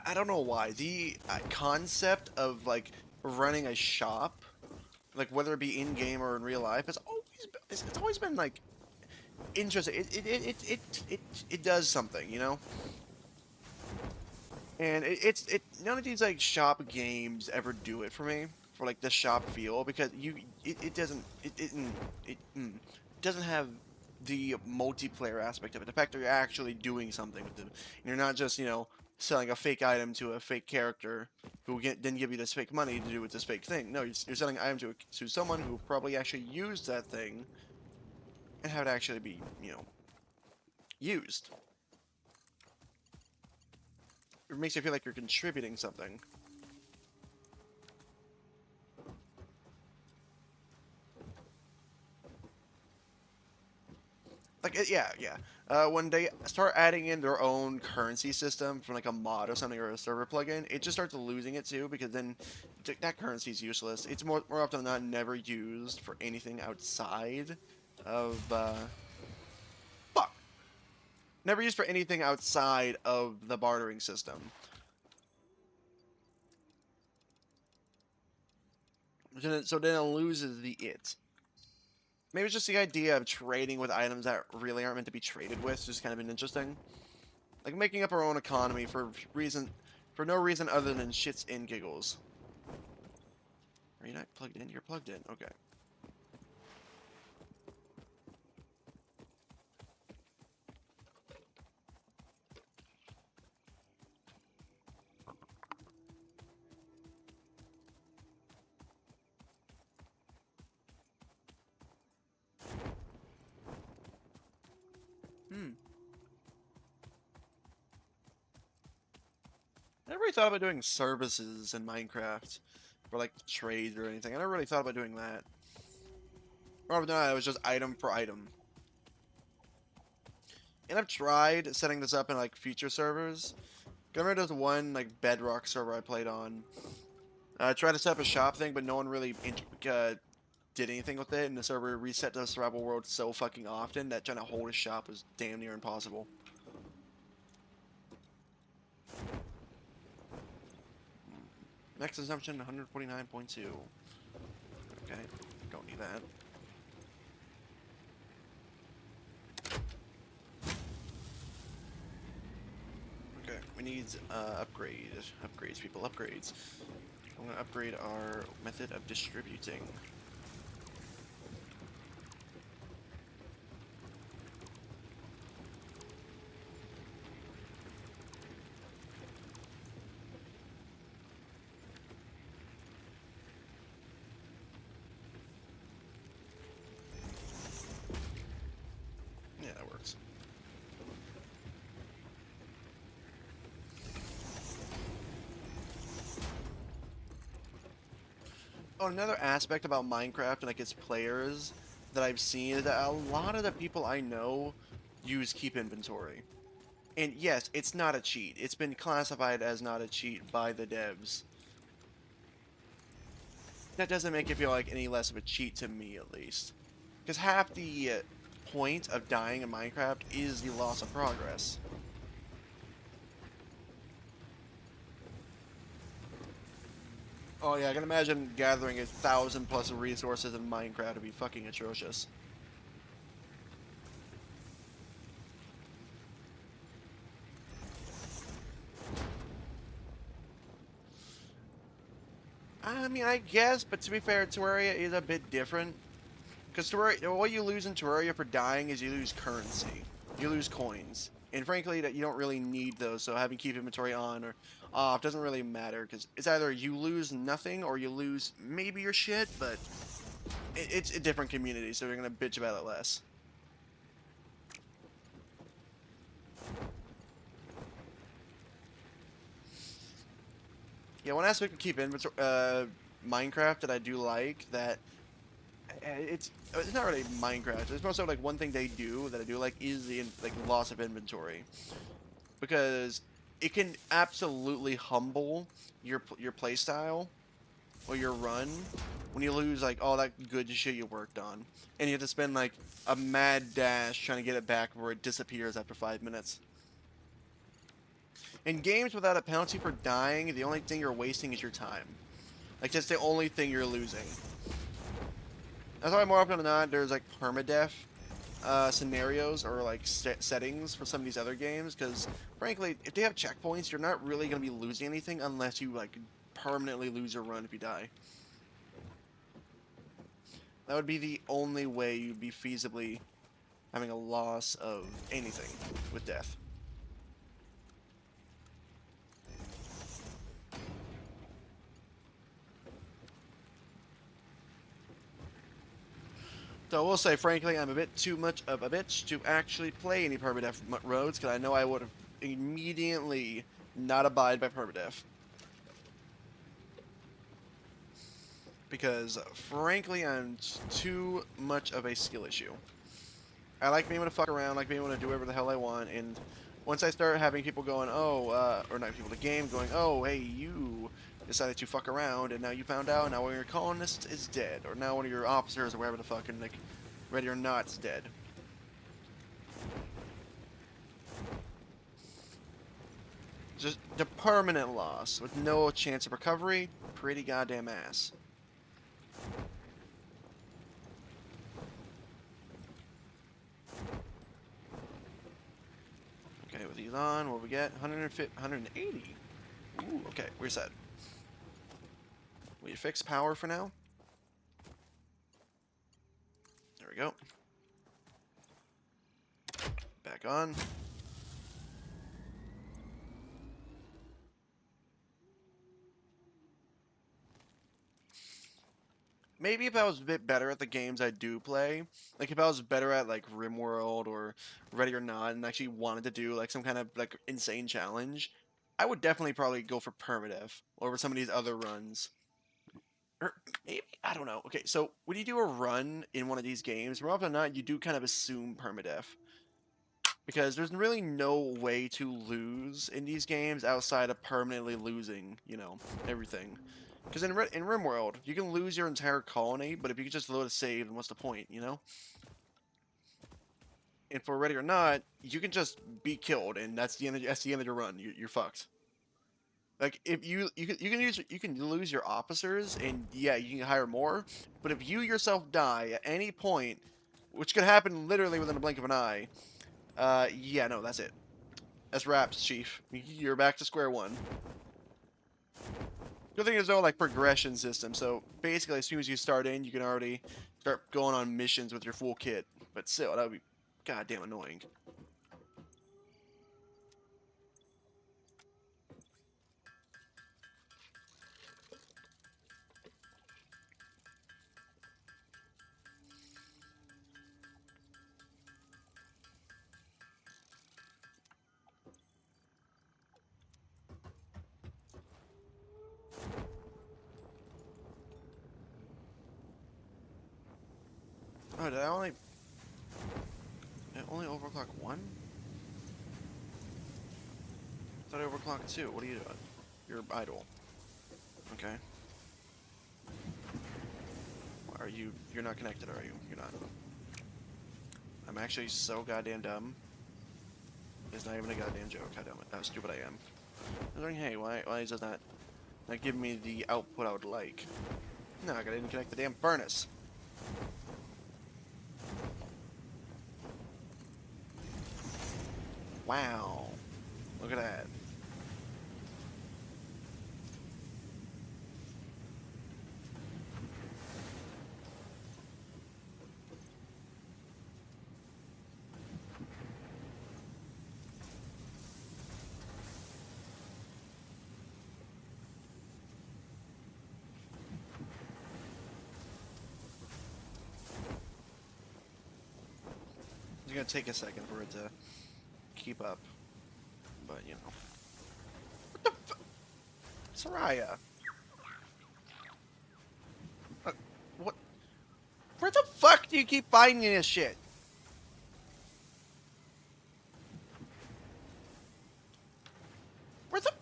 I don't know why. The concept of like running a shop, like whether it be in game or in real life, it's always been like interesting. It does something, you know. And none of these like shop games ever do it for me. for like the shop feel, because it doesn't doesn't have the multiplayer aspect of it. The fact that you're actually doing something with it, and you're not just, you know, selling a fake item to a fake character who then give you this fake money to do with this fake thing. No, you're selling an item to someone who probably actually used that thing and have it actually be, you know, used. It makes you feel like you're contributing something. Like, yeah. When they start adding in their own currency system from like a mod or something, or a server plugin, it just starts losing it too, because then that currency is useless. It's more often than not never used for anything outside of fuck. Never used for anything outside of the bartering system. So then it loses the it. Maybe it's just the idea of trading with items that really aren't meant to be traded with. It's just kind of been interesting. Like making up our own economy for no reason other than shits and giggles. Are you not plugged in? You're plugged in. Okay. I never really thought about doing services in Minecraft for like trades or anything. I never really thought about doing that. Rather than that, it was just item for item. And I've tried setting this up in like future servers. I remember there's one like Bedrock server I played on. I tried to set up a shop thing, but no one really did anything with it, and the server reset to the survival world so fucking often that trying to hold a shop was damn near impossible. Next assumption, 149.2. Okay, don't need that. Okay, we need upgrades, people, upgrades. I'm gonna upgrade our method of distributing. Yeah, that works. Oh, another aspect about Minecraft and like its players that I've seen is that a lot of the people I know use keep inventory. And yes, it's not a cheat. It's been classified as not a cheat by the devs. That doesn't make it feel like any less of a cheat to me, at least. Because half the point of dying in Minecraft is the loss of progress. Oh yeah, I can imagine gathering 1,000+ resources in Minecraft would be fucking atrocious. I mean, I guess, but to be fair, Terraria is a bit different. Because what you lose in Terraria for dying is you lose currency. You lose coins. And frankly, that you don't really need those, so having keep inventory on or off doesn't really matter, because it's either you lose nothing or you lose maybe your shit, but it's a different community, so they're going to bitch about it less. Yeah, one aspect of keep inventory, Minecraft that I do like, that it's not really Minecraft. It's more so like one thing they do that I do like is the like loss of inventory, because it can absolutely humble your playstyle or your run when you lose like all that good shit you worked on, and you have to spend like a mad dash trying to get it back where it disappears after 5 minutes. In games without a penalty for dying, the only thing you're wasting is your time. Like, that's the only thing you're losing. That's why more often than not, there's like permadeath scenarios or like settings for some of these other games, because frankly, if they have checkpoints, you're not really going to be losing anything unless you like permanently lose your run if you die. That would be the only way you'd be feasibly having a loss of anything with death. So I will say, frankly, I'm a bit too much of a bitch to actually play any permadeath roads, because I know I would have immediately not abide by permadeath. Because, frankly, I'm too much of a skill issue. I like being able to fuck around, like being able to do whatever the hell I want, and once I start having people going, oh, or not people, the game going, oh, hey, you decided to fuck around, and now you found out, now one of your colonists is dead, or now one of your officers, or whatever the fuck, and like, ready or not, is dead. Just the permanent loss, with no chance of recovery, pretty goddamn ass. Okay, with these on, what we get? 150, 180. Ooh, okay, where's that? We fix power for now. There we go. Back on. Maybe if I was a bit better at the games I do play, like if I was better at like RimWorld or Ready or Not and actually wanted to do like some kind of like insane challenge, I would definitely probably go for permadeath over some of these other runs. Or maybe, I don't know. Okay, so when you do a run in one of these games, more often than not, you do kind of assume permadeath. Because there's really no way to lose in these games outside of permanently losing, you know, everything. Because in RimWorld, you can lose your entire colony, but if you can just load a save, then what's the point, you know? And for Ready or Not, you can just be killed, and that's the end of your run. You're fucked. Like if you can lose your officers, and yeah, you can hire more. But if you yourself die at any point, which could happen literally within a blink of an eye, yeah, no, that's it. That's wraps, Chief. You're back to square one. Good thing there's no like progression system, so basically as soon as you start in, you can already start going on missions with your full kit. But still, that would be goddamn annoying. Oh, did I only overclock one? I thought I overclocked two. What are you doing? You're idle. Okay. Are you? You're not connected, are you? You're not. I'm actually so goddamn dumb. It's not even a goddamn joke. How stupid I am. I was like, hey, why is it not giving me the output I would like? No, I didn't connect the damn furnace. Wow. Look at that. It's gonna take a second for it to keep up. But, you know. What the f- Soraya! What? Where the fuck do you keep finding this shit? Where the...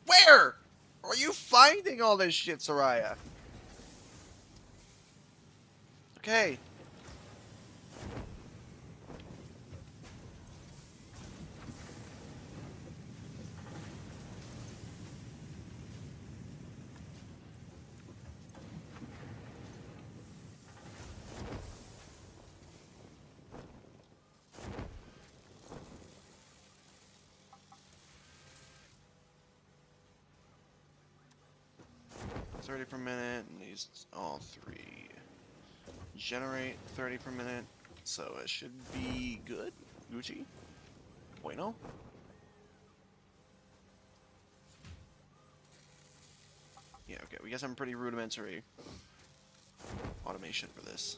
Where are you finding all this shit, Soraya? Okay. It's 30 per minute, and these all three. generate 30 per minute, so it should be good. Gucci? Bueno? Yeah, okay, we got some pretty rudimentary automation for this.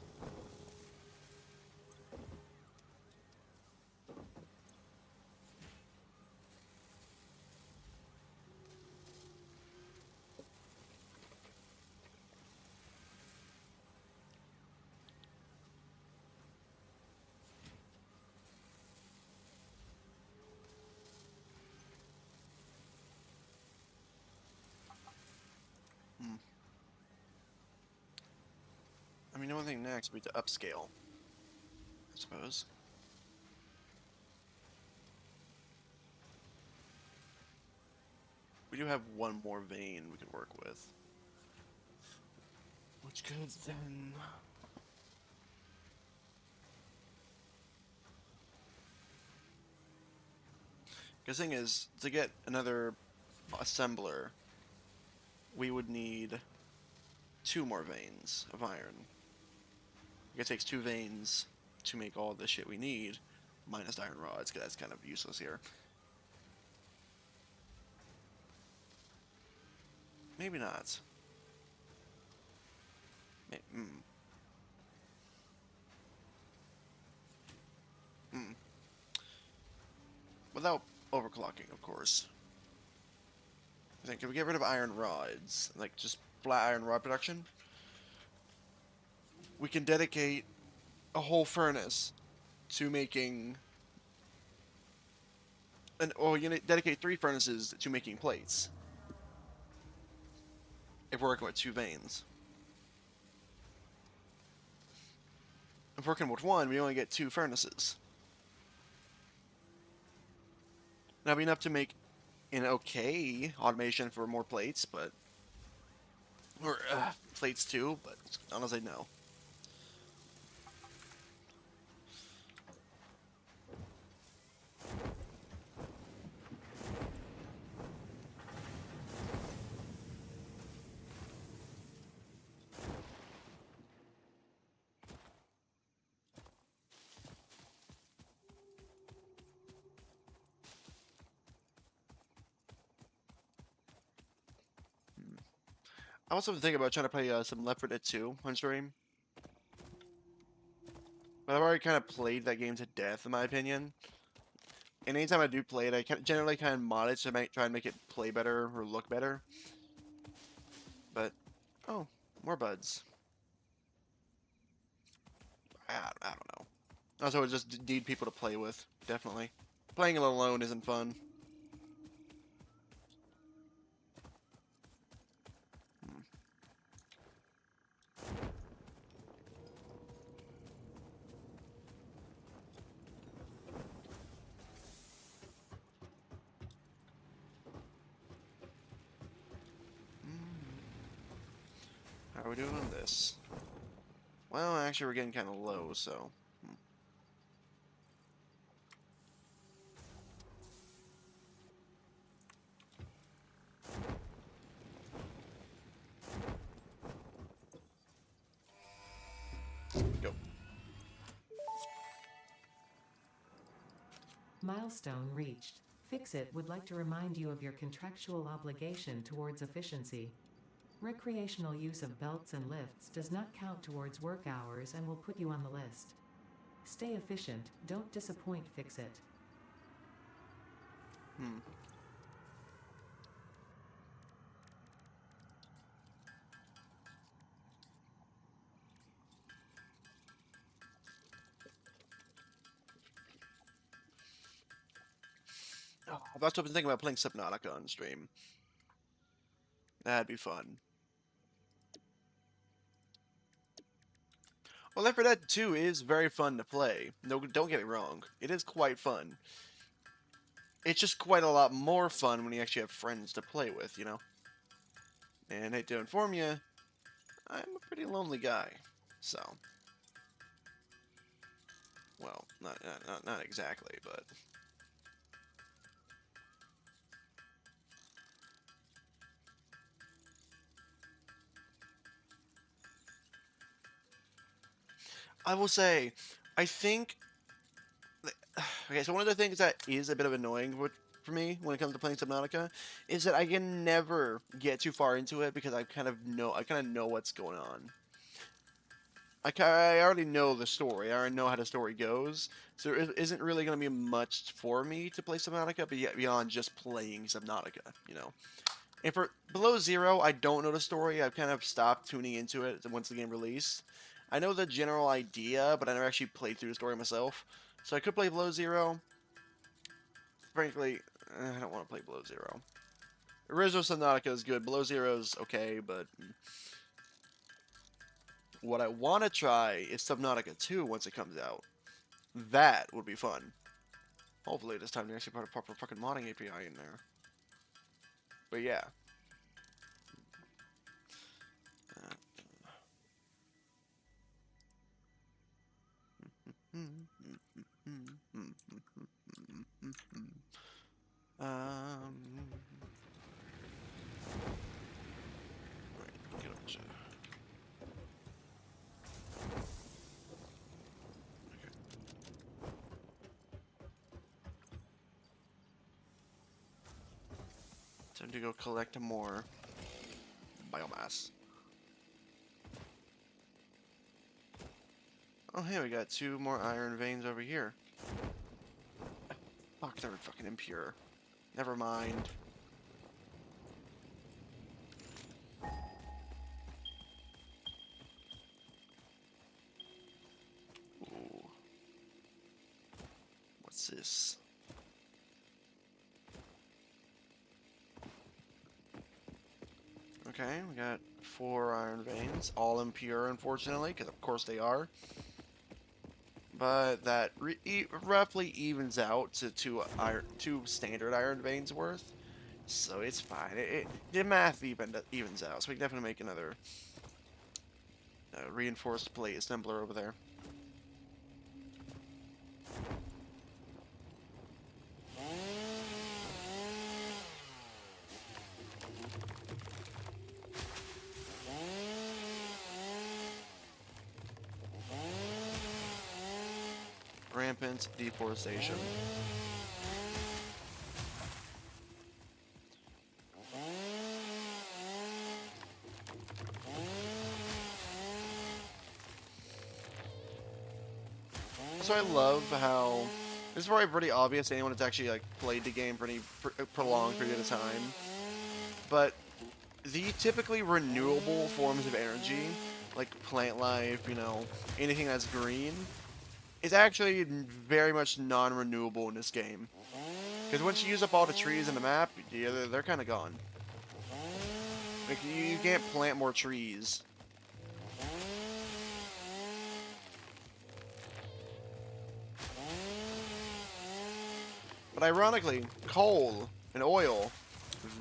I mean, the only thing next would be to upscale, I suppose. We do have one more vein we could work with. Which could then... The thing is, to get another assembler, we would need 2 more veins of iron. It takes 2 veins to make all the shit we need, minus iron rods, because that's kind of useless here. Maybe not. Without overclocking, of course. I think if we get rid of iron rods, like just flat iron rod production, we can dedicate a whole furnace to making... Or you dedicate 3 furnaces to making plates. If we're working with 2 veins. If we're working with 1, we only get 2 furnaces. That'd be enough to make an okay automation for more plates, but... Or, plates too, but honestly, no. I also been thinking about trying to play some Left 4 Dead 2 on stream. But I've already kind of played that game to death, in my opinion. And anytime I do play it, I generally kind of mod it to try and make it play better or look better. But, oh, more buds. I don't know. Also, it just need people to play with, definitely. Playing it alone isn't fun. How are we doing on this? Well, actually, we're getting kind of low, so... Go. Milestone reached. Fix-It would like to remind you of your contractual obligation towards efficiency. Recreational use of belts and lifts does not count towards work hours and will put you on the list. Stay efficient, don't disappoint Fix-It. Oh, I've also been thinking about playing Subnautica on stream. That'd be fun. Well, Left 4 Dead 2 is very fun to play. No, don't get me wrong. It is quite fun. It's just quite a lot more fun when you actually have friends to play with, you know? And I hate to inform you, I'm a pretty lonely guy. So... Well, not exactly, but... I will say, I think. Okay, so one of the things that is a bit of annoying for me when it comes to playing Subnautica is that I can never get too far into it because I kind of know what's going on. I already know the story. I already know how the story goes. So there isn't really going to be much for me to play Subnautica, but yet beyond just playing Subnautica, you know. And for Below Zero, I don't know the story. I've kind of stopped tuning into it once the game released. I know the general idea, but I never actually played through the story myself. So I could play Below Zero. Frankly, I don't want to play Below Zero. Original Subnautica is good. Below Zero is okay, but what I want to try is Subnautica 2 once it comes out. That would be fun. Hopefully this time they actually put a proper fucking modding API in there. But yeah. Right, get up to. Okay. Time to go collect more biomass. Oh, hey, we got 2 more iron veins over here. Fuck, they're fucking impure. Never mind. Ooh. What's this? Okay, we got 4 iron veins, all impure, unfortunately, because of course they are. But that roughly evens out to 2 standard iron veins worth, so it's fine. The math evens out, so we can definitely make another reinforced plate assembler over there. Rampant deforestation. So I love how this is probably pretty obvious to anyone that's actually like played the game for any prolonged period of time, but the typically renewable forms of energy, like plant life, you know, anything that's green, is actually very much non-renewable in this game. Because once you use up all the trees in the map, yeah, they're kind of gone. Like you can't plant more trees. But ironically, coal and oil,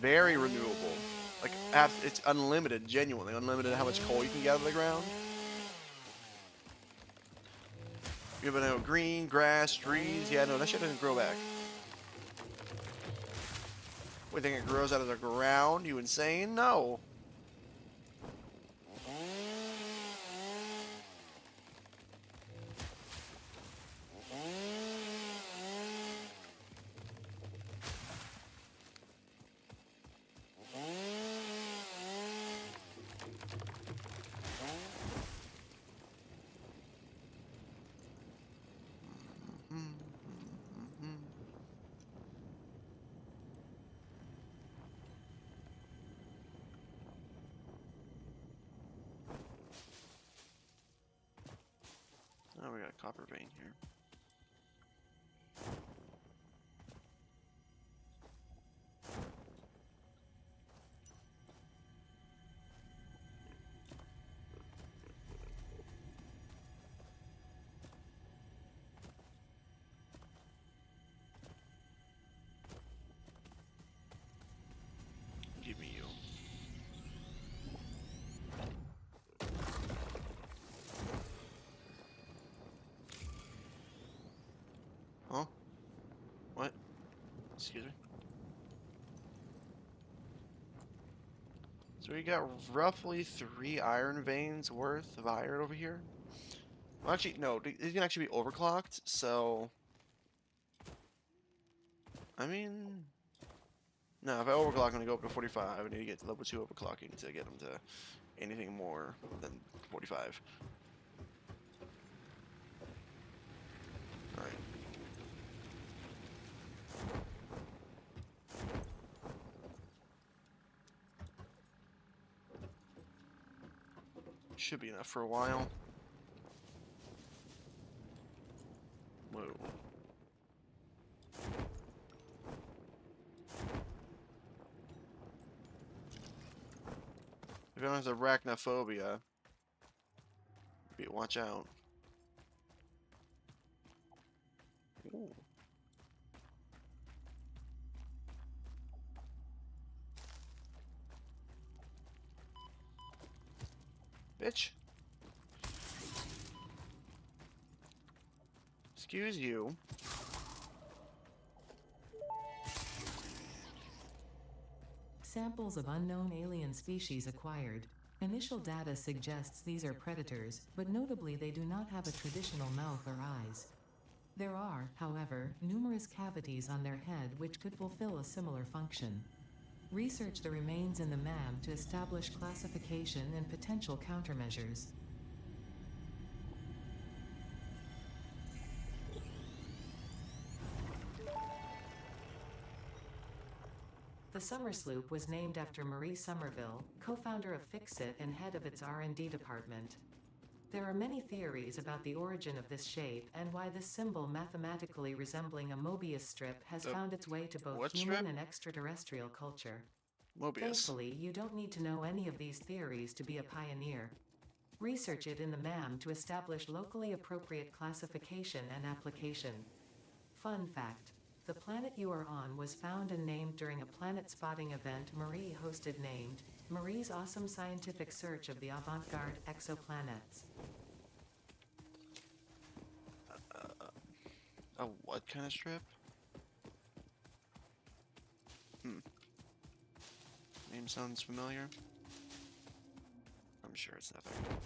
very renewable. Like, it's unlimited, genuinely unlimited how much coal you can get out of the ground. You have no green, grass, trees. Yeah, no, that shit doesn't grow back. We think it grows out of the ground? You insane? No. Oh, we got a copper vein here. Give me you. Huh? What? Excuse me? So we got roughly 3 iron veins worth of iron over here. Well, actually, no, it can actually be overclocked, so... I mean... No, if I overclock, I'm going to go up to 45. I need to get to level 2 overclocking to get them to anything more than 45. Alright. Should be enough for a while. Whoa. If anyone has arachnophobia, watch out. Ooh. Bitch. Excuse you. Samples of unknown alien species acquired. Initial data suggests these are predators, but notably they do not have a traditional mouth or eyes. There are, however, numerous cavities on their head which could fulfill a similar function. Research the remains in the MAM to establish classification and potential countermeasures. The Summer Sloop was named after Marie Somerville, co-founder of Fixit and head of its R&D department. There are many theories about the origin of this shape and why this symbol mathematically resembling a Mobius strip has found its way to both human and extraterrestrial culture. Mobius. Thankfully, you don't need to know any of these theories to be a pioneer. Research it in the MAM to establish locally appropriate classification and application. Fun fact: the planet you are on was found and named during a planet spotting event Marie hosted named Marie's Awesome Scientific Search of the Avant-Garde Exoplanets. A what kind of strip? Name sounds familiar. I'm sure it's nothing.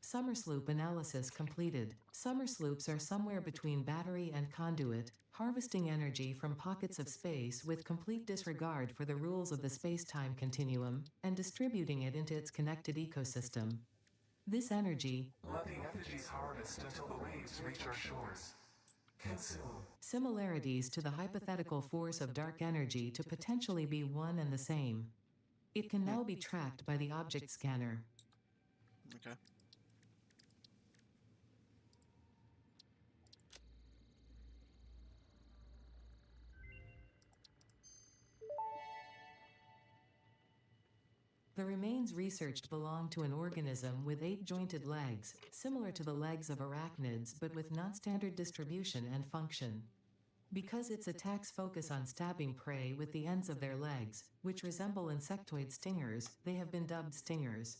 Summer Sloop analysis completed. Summer Sloops are somewhere between battery and conduit, harvesting energy from pockets of space with complete disregard for the rules of the space-time continuum, and distributing it into its connected ecosystem. This energy, let the effigies harvest until the waves reach our shores. Ensue. Similarities to the hypothetical force of dark energy to potentially be one and the same. It can now be tracked by the object scanner. Okay. The remains researched belong to an organism with 8 jointed legs, similar to the legs of arachnids but with non-standard distribution and function. Because its attacks focus on stabbing prey with the ends of their legs, which resemble insectoid stingers, they have been dubbed stingers.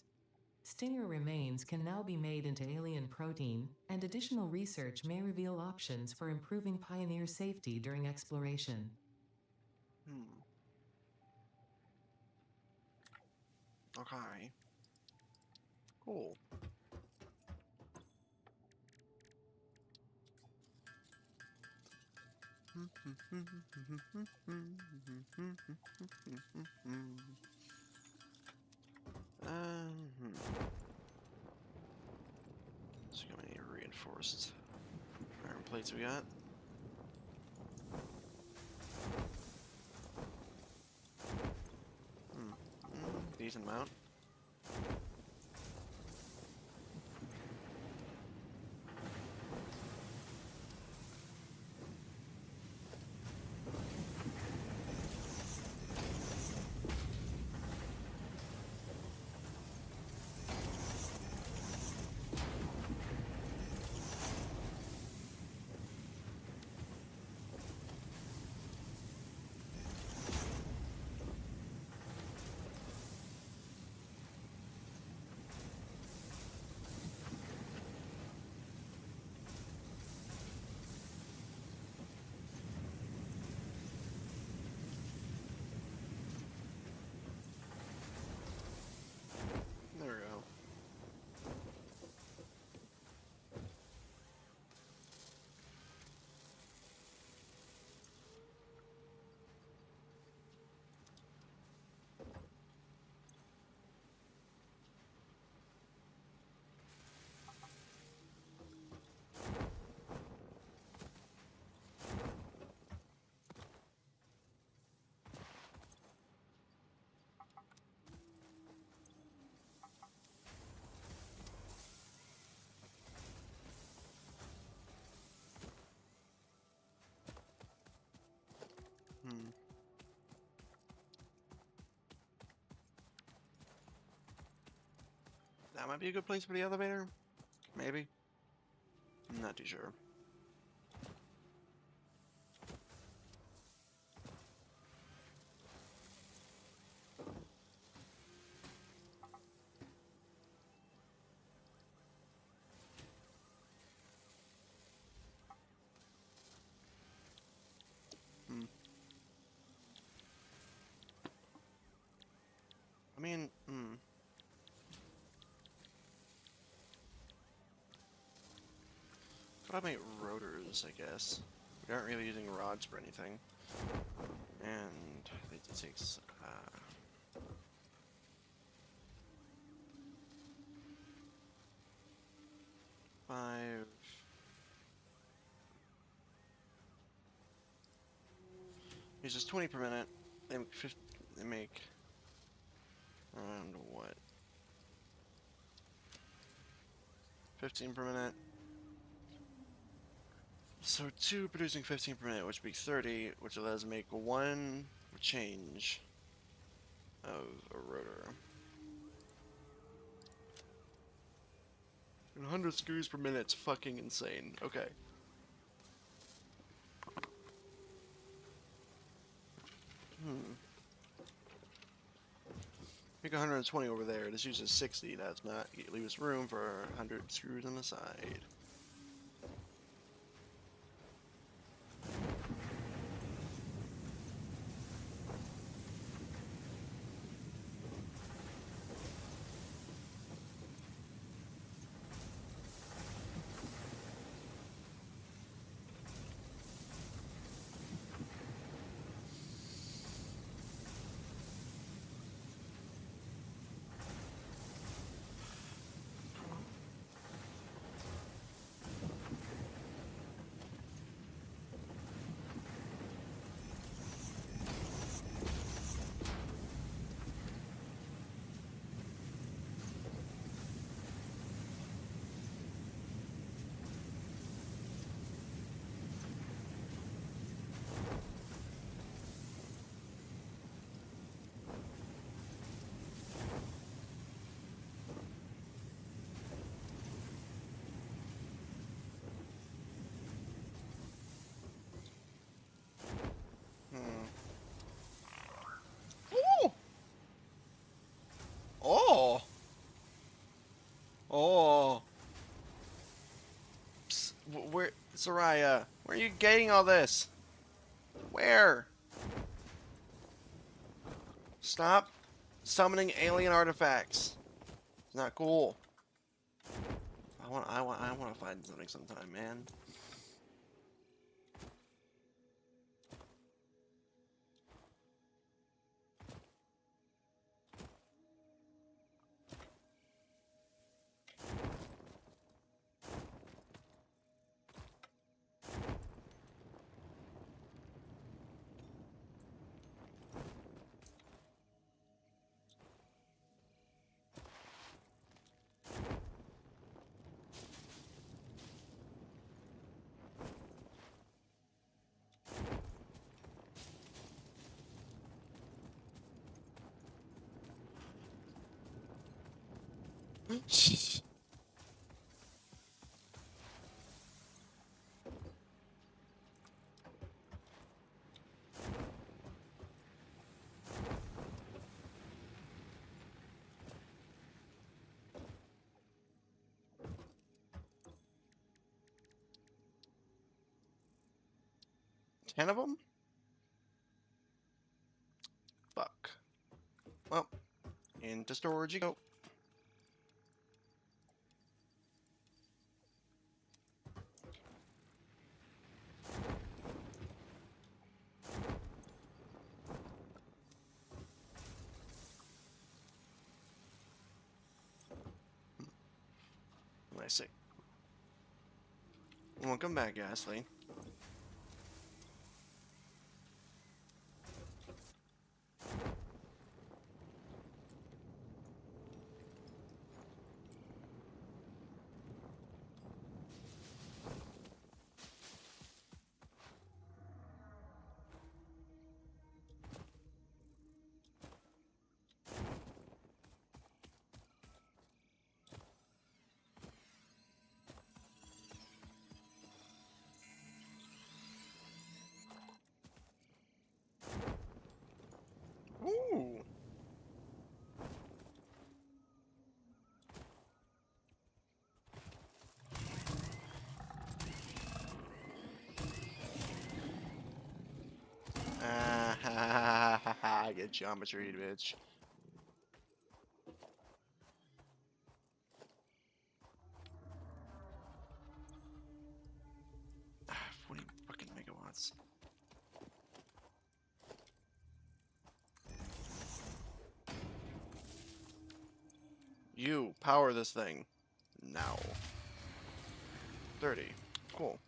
Stinger remains can now be made into alien protein, and additional research may reveal options for improving pioneer safety during exploration. Okay. Cool. So how many reinforced iron plates we got? Decent amount. There we go. That might be a good place for the elevator. Maybe. I'm not too sure. I mean, Could I make rotors, I guess? We aren't really using rods for anything. And it takes, 5... Uses 20 per minute. They make around what? 15 per minute. So 2 producing 15 per minute, which would be 30, which allows to make 1 change of a rotor. And 100 screws per minute's fucking insane. Okay. Make 120 over there. This uses 60. That's not. It leaves room for 100 screws on the side. Oh! Oh! Psst, where, Soraya? Where are you getting all this? Where? Stop summoning alien artifacts. It's not cool. I want to find something sometime, man. Ten of them? Fuck. Well, into storage you go. I see. Welcome back, Ghastly. Ooh. Ah, ha, ha, ha, ha, I get geometry, bitch. Ah, 40 fucking megawatts. You power this thing now. 30. Cool.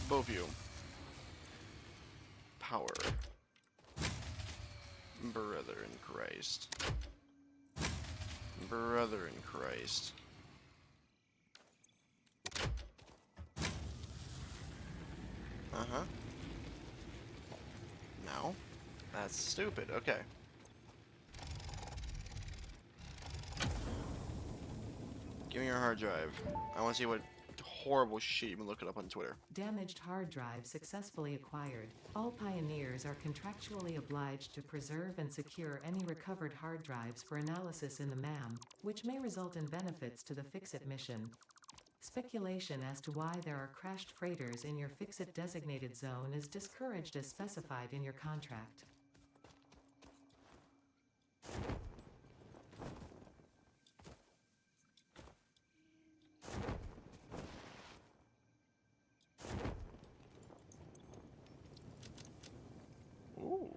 Both you. Power. Brother in Christ. Brother in Christ. Uh-huh. No. That's stupid. Okay. Give me your hard drive. I want to see what horrible shit you've been looking up on Twitter. Damaged hard drive successfully acquired. All pioneers are contractually obliged to preserve and secure any recovered hard drives for analysis in the MAM, which may result in benefits to the Fix-It mission. Speculation as to why there are crashed freighters in your Fix-It designated zone is discouraged as specified in your contract. Ooh.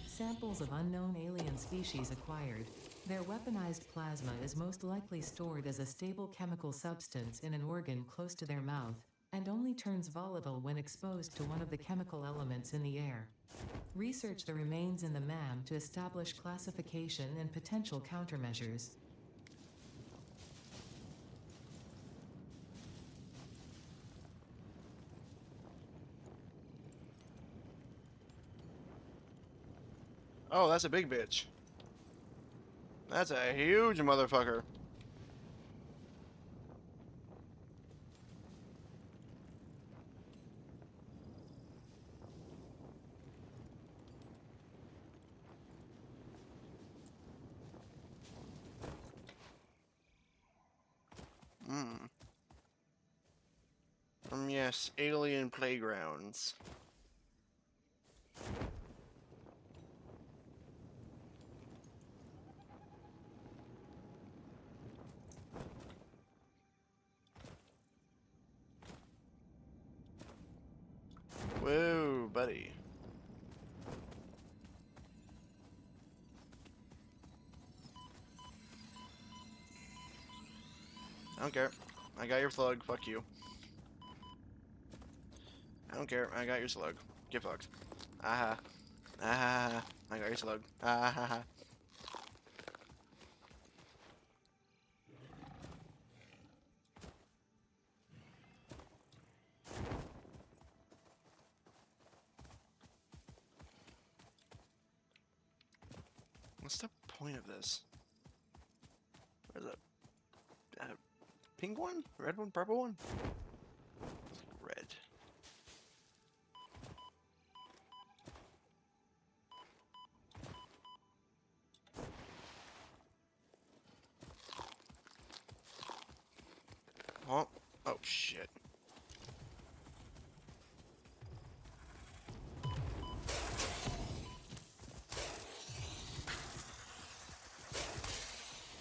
Samples of unknown alien species acquired. Their weaponized plasma is most likely stored as a stable chemical substance in an organ close to their mouth, and only turns volatile when exposed to one of the chemical elements in the air. Research the remains in the MAM to establish classification and potential countermeasures. Oh, that's a big bitch. That's a huge motherfucker. Yes, alien playgrounds. Whoa, buddy. I don't care. I got your slug. Fuck you. I don't care. I got your slug. Get fucked. Aha. Aha. I got your slug. Aha. What's the point of this? Where's that? Pink one? Red one? Purple one? Red. Oh, oh shit.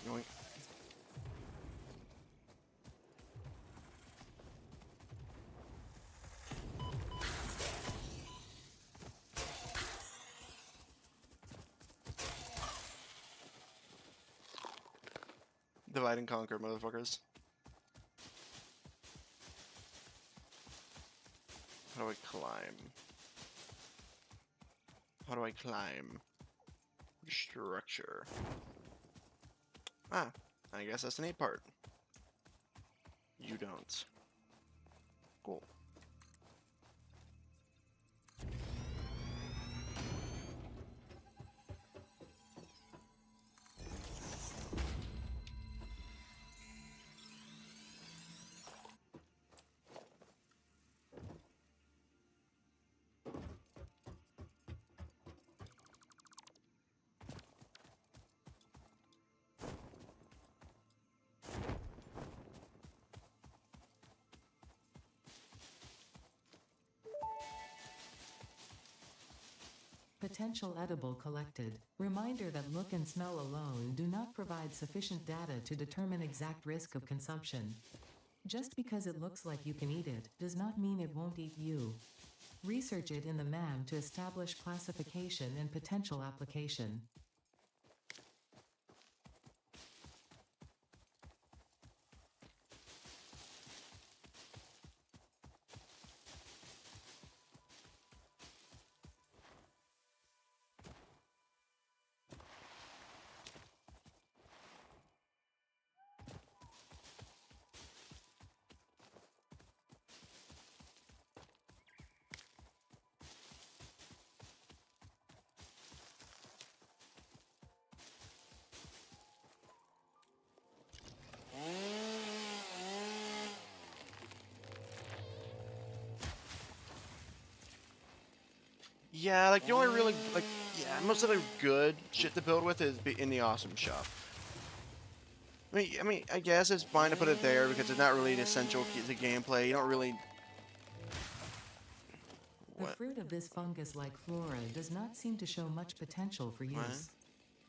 Yoink. Divide and conquer, motherfuckers. How do I climb? How do I climb? Structure. Ah, I guess that's an 8 part. You don't. Cool. Potential edible collected. Reminder that look and smell alone do not provide sufficient data to determine exact risk of consumption. Just because it looks like you can eat it, does not mean it won't eat you. Research it in the MAM to establish classification and potential application. Yeah, like the only really, like, yeah, most of the good shit to build with is in the awesome shop. I guess it's fine to put it there because it's not really essential to gameplay. You don't really. The What? fruit of this fungus-like flora does not seem to show much potential for use. What?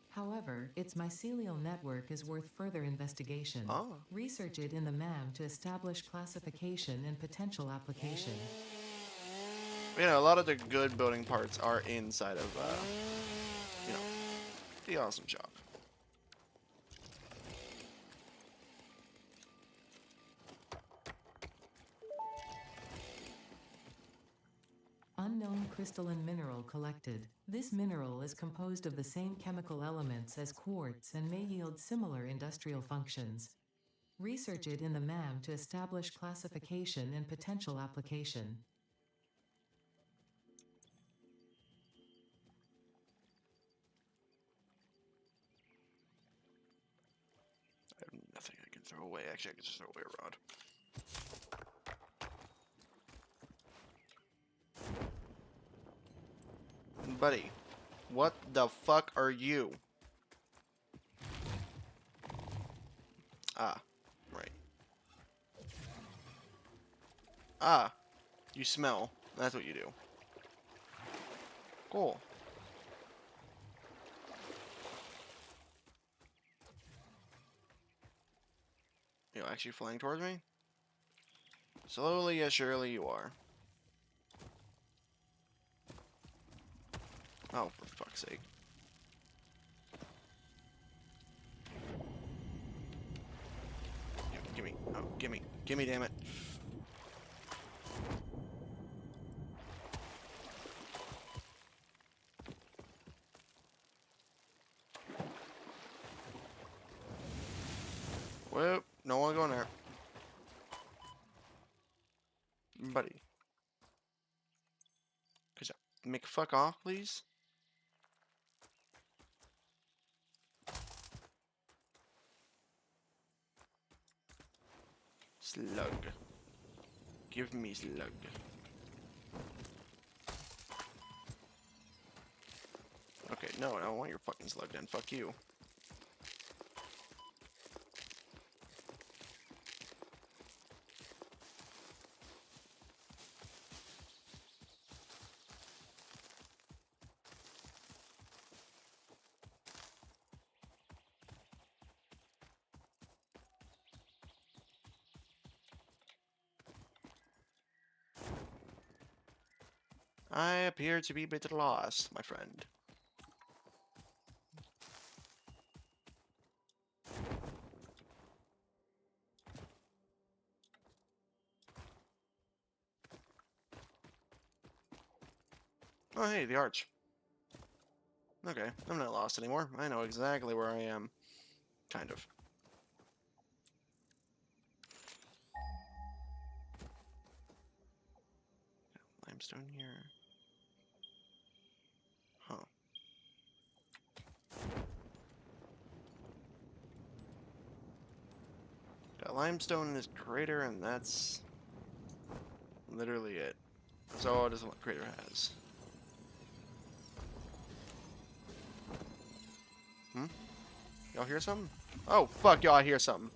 However, its mycelial network is worth further investigation. Oh. Research it in the MAM to establish classification and potential application. You know, a lot of the good building parts are inside of, you know, the awesome shop. Unknown crystalline mineral collected. This mineral is composed of the same chemical elements as quartz and may yield similar industrial functions. Research it in the MAM to establish classification and potential application. I have nothing I can throw away. Actually, I can just throw away a rod. Buddy, what the fuck are you? Ah, right. Ah, you smell. That's what you do. Cool. You're actually flying towards me? Slowly yet surely you are. Oh, for fuck's sake. Gimme. Oh, gimme. Gimme, damn it. Whoop. No one going there. Buddy. Could you make fuck off, please? Slug. Give me slug. Okay, no, I don't want your fucking slug then. Fuck you. I appear to be a bit lost, my friend. Oh, hey, the arch. Okay, I'm not lost anymore. I know exactly where I am. Kind of. Limestone here. Huh. Got limestone in this crater, and that's literally it. That's all this crater has. Hmm? Y'all hear something? Oh, fuck, y'all hear something.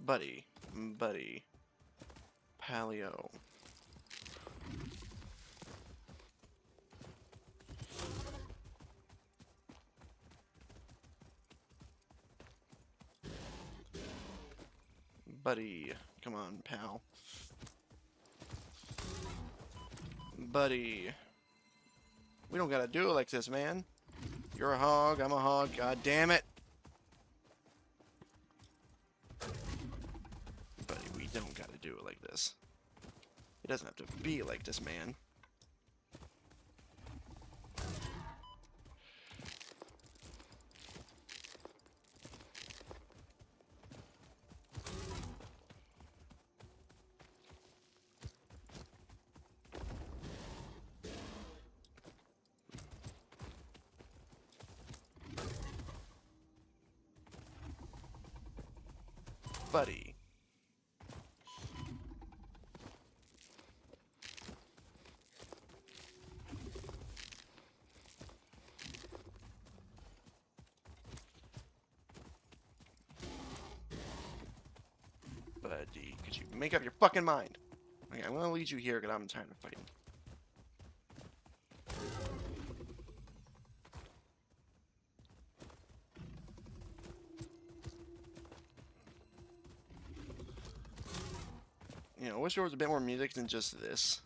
Buddy. Buddy. Paleo. Buddy. Come on, pal. Buddy. We don't gotta do it like this, man. You're a hog, I'm a hog, god damn it. Buddy, we don't gotta do it like this. It doesn't have to be like this, man. Buddy. Buddy, could you make up your fucking mind? Okay, I'm gonna lead you here because I'm tired of fighting. You know, I wish there was a bit more music than just this.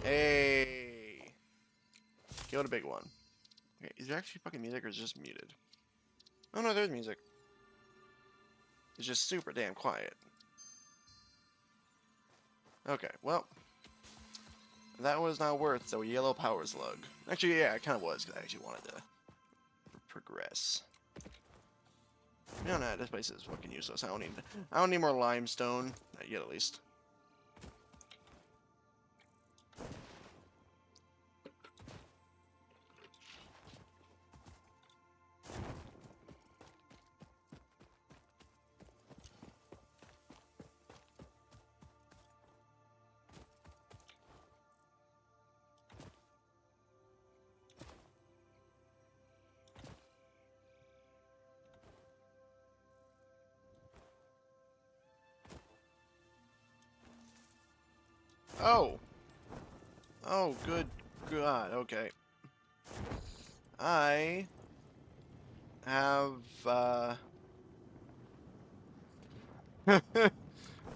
Hey! Killed a big one. Okay, is there actually fucking music or is it just muted? Oh no, there's music. It's just super damn quiet. Okay, well. That was not worth the yellow power slug. Actually, yeah, it kind of was, because I actually wanted to progress. No, no, this place is fucking useless. I don't need more limestone. Not yet, at least. Oh. Oh, good God. Okay. I have,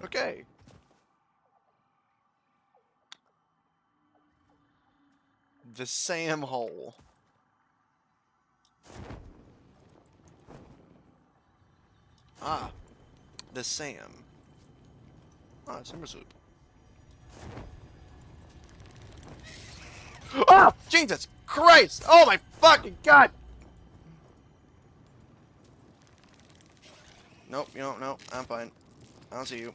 okay. The Sam hole. Ah. The Sam. Ah, Simmer Soup. Ah! Jesus Christ! Oh my fucking God! Nope, you don't, no, I'm fine. I don't see you.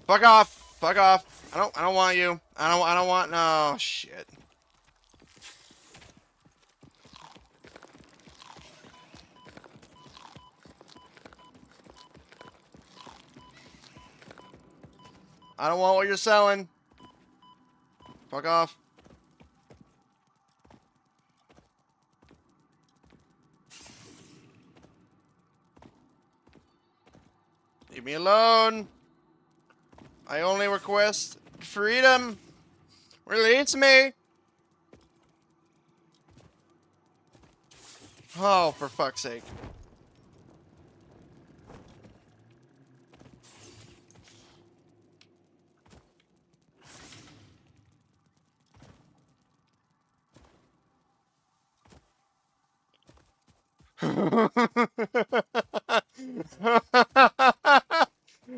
Fuck off! Fuck off! I don't want you. I don't want no shit. I don't want what you're selling. Fuck off. Leave me alone. I only request freedom. Release me. Oh, for fuck's sake.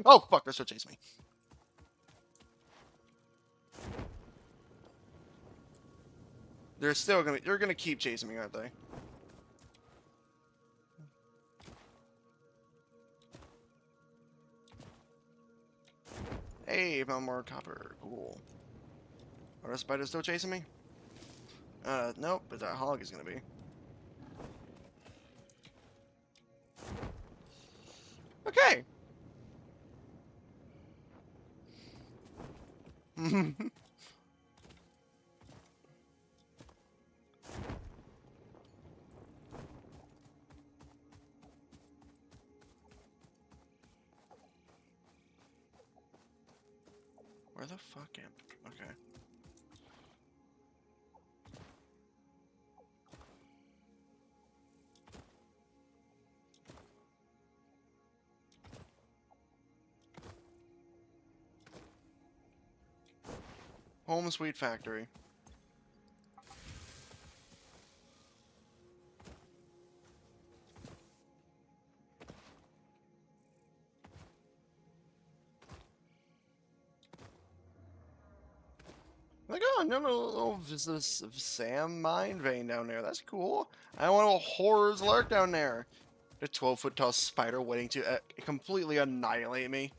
Oh fuck, they're still chasing me. They're gonna keep chasing me, aren't they? Hey, found more copper. Cool. Are the spiders still chasing me? Nope, but that hog is gonna be. Okay. Where the fuck am I? Okay. Home Sweet Factory. Like, oh, no, little just this Sam mine vein down there. That's cool. I want little horrors lurk down there. A 12-foot tall spider waiting to completely annihilate me.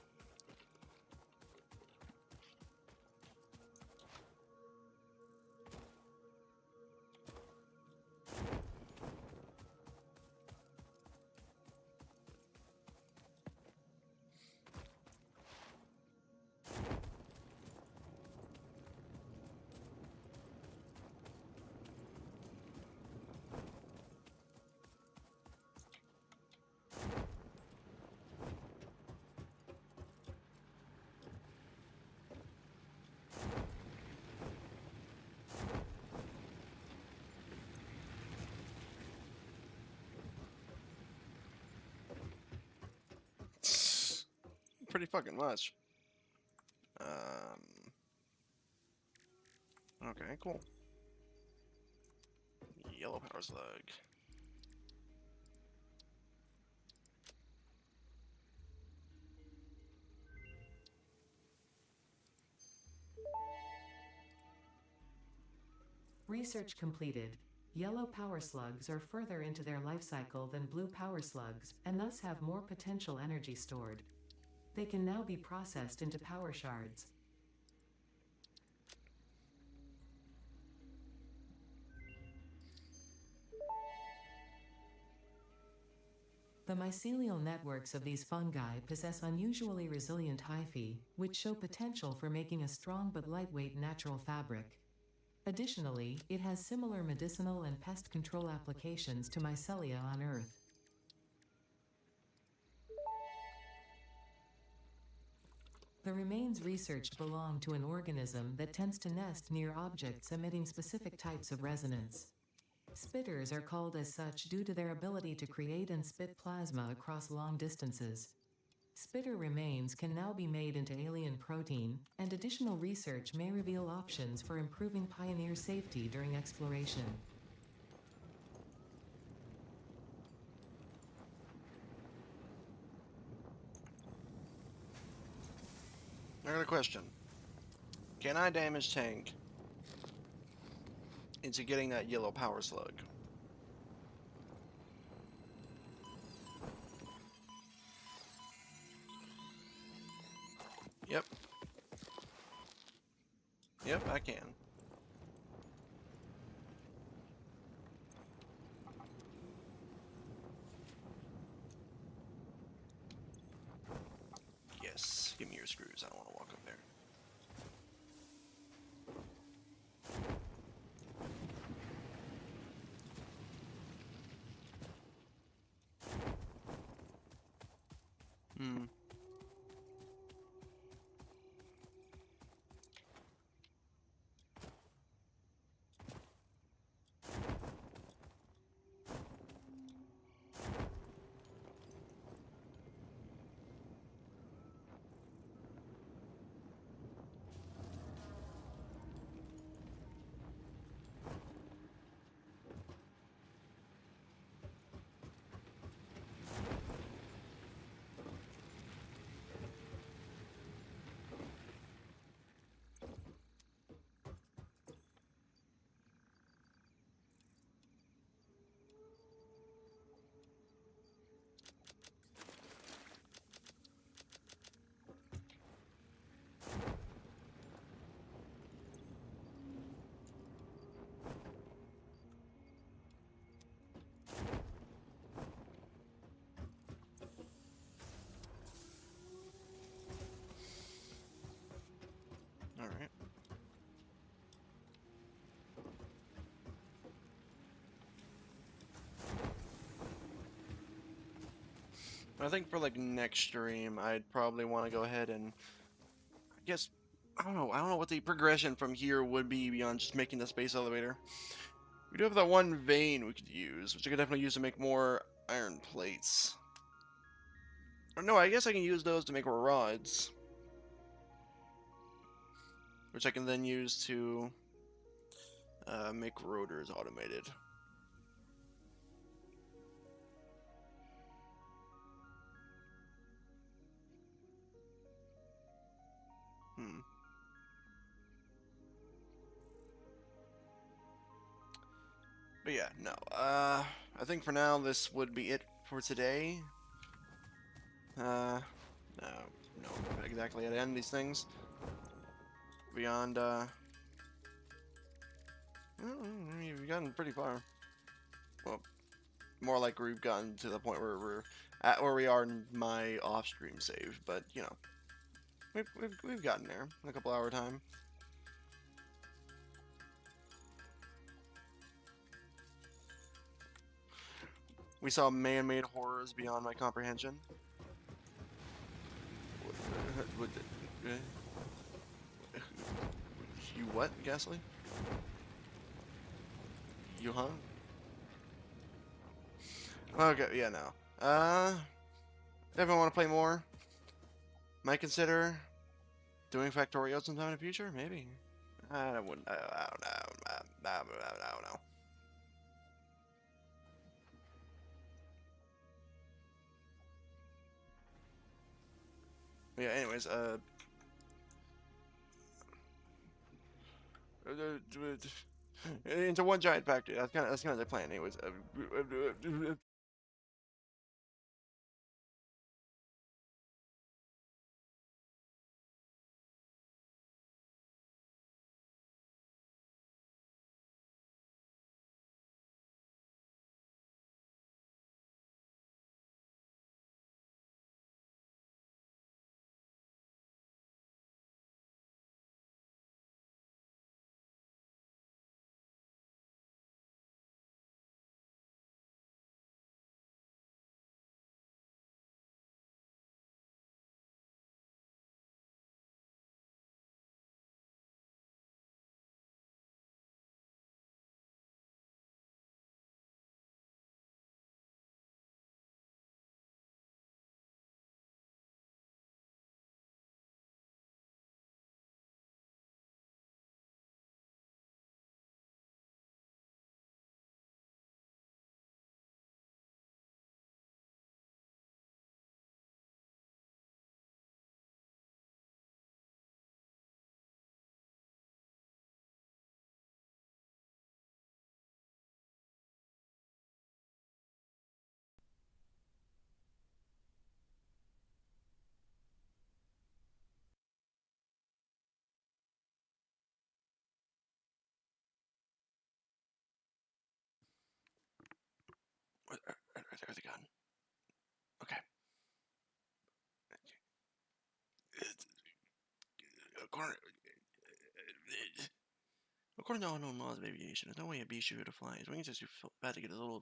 Pretty fucking much. Okay, cool. Yellow power slug. Research completed. Yellow power slugs are further into their life cycle than blue power slugs, and thus have more potential energy stored. They can now be processed into power shards. The mycelial networks of these fungi possess unusually resilient hyphae, which show potential for making a strong but lightweight natural fabric. Additionally, it has similar medicinal and pest control applications to mycelia on Earth. The remains researched belong to an organism that tends to nest near objects emitting specific types of resonance. Spitters are called as such due to their ability to create and spit plasma across long distances. Spitter remains can now be made into alien protein, and additional research may reveal options for improving pioneer safety during exploration. I got a question. Can I damage tank into getting that yellow power slug? Yep. Yep, I can. Yes, give me your screws. I don't want to walk up there. Hmm. All right. I think for like next stream, I'd probably want to go ahead and I guess I don't know. I don't know what the progression from here would be beyond just making the space elevator. We do have that one vein we could use, which I could definitely use to make more iron plates. Or no, I guess I can use those to make more rods, which I can then use to make rotors automated. Hmm. But yeah, no. I think for now this would be it for today. No, no, exactly how to end these things. Beyond, we've gotten pretty far. Well, more like we've gotten to the point where we're at where we are in my off-stream save, but you know, we've gotten there in a couple hour time. We saw man-made horrors beyond my comprehension. You what, Ghastly? You huh? Okay, yeah, no. Everyone want to play more? Might consider doing Factorio sometime in the future? Maybe. I wouldn't. I don't know. I don't know. Yeah. Anyways, into one giant factory. That's kind of the plan. Anyways, According to all known laws of aviation, there's no way a bee should be able to fly. His wings are too fat to get his little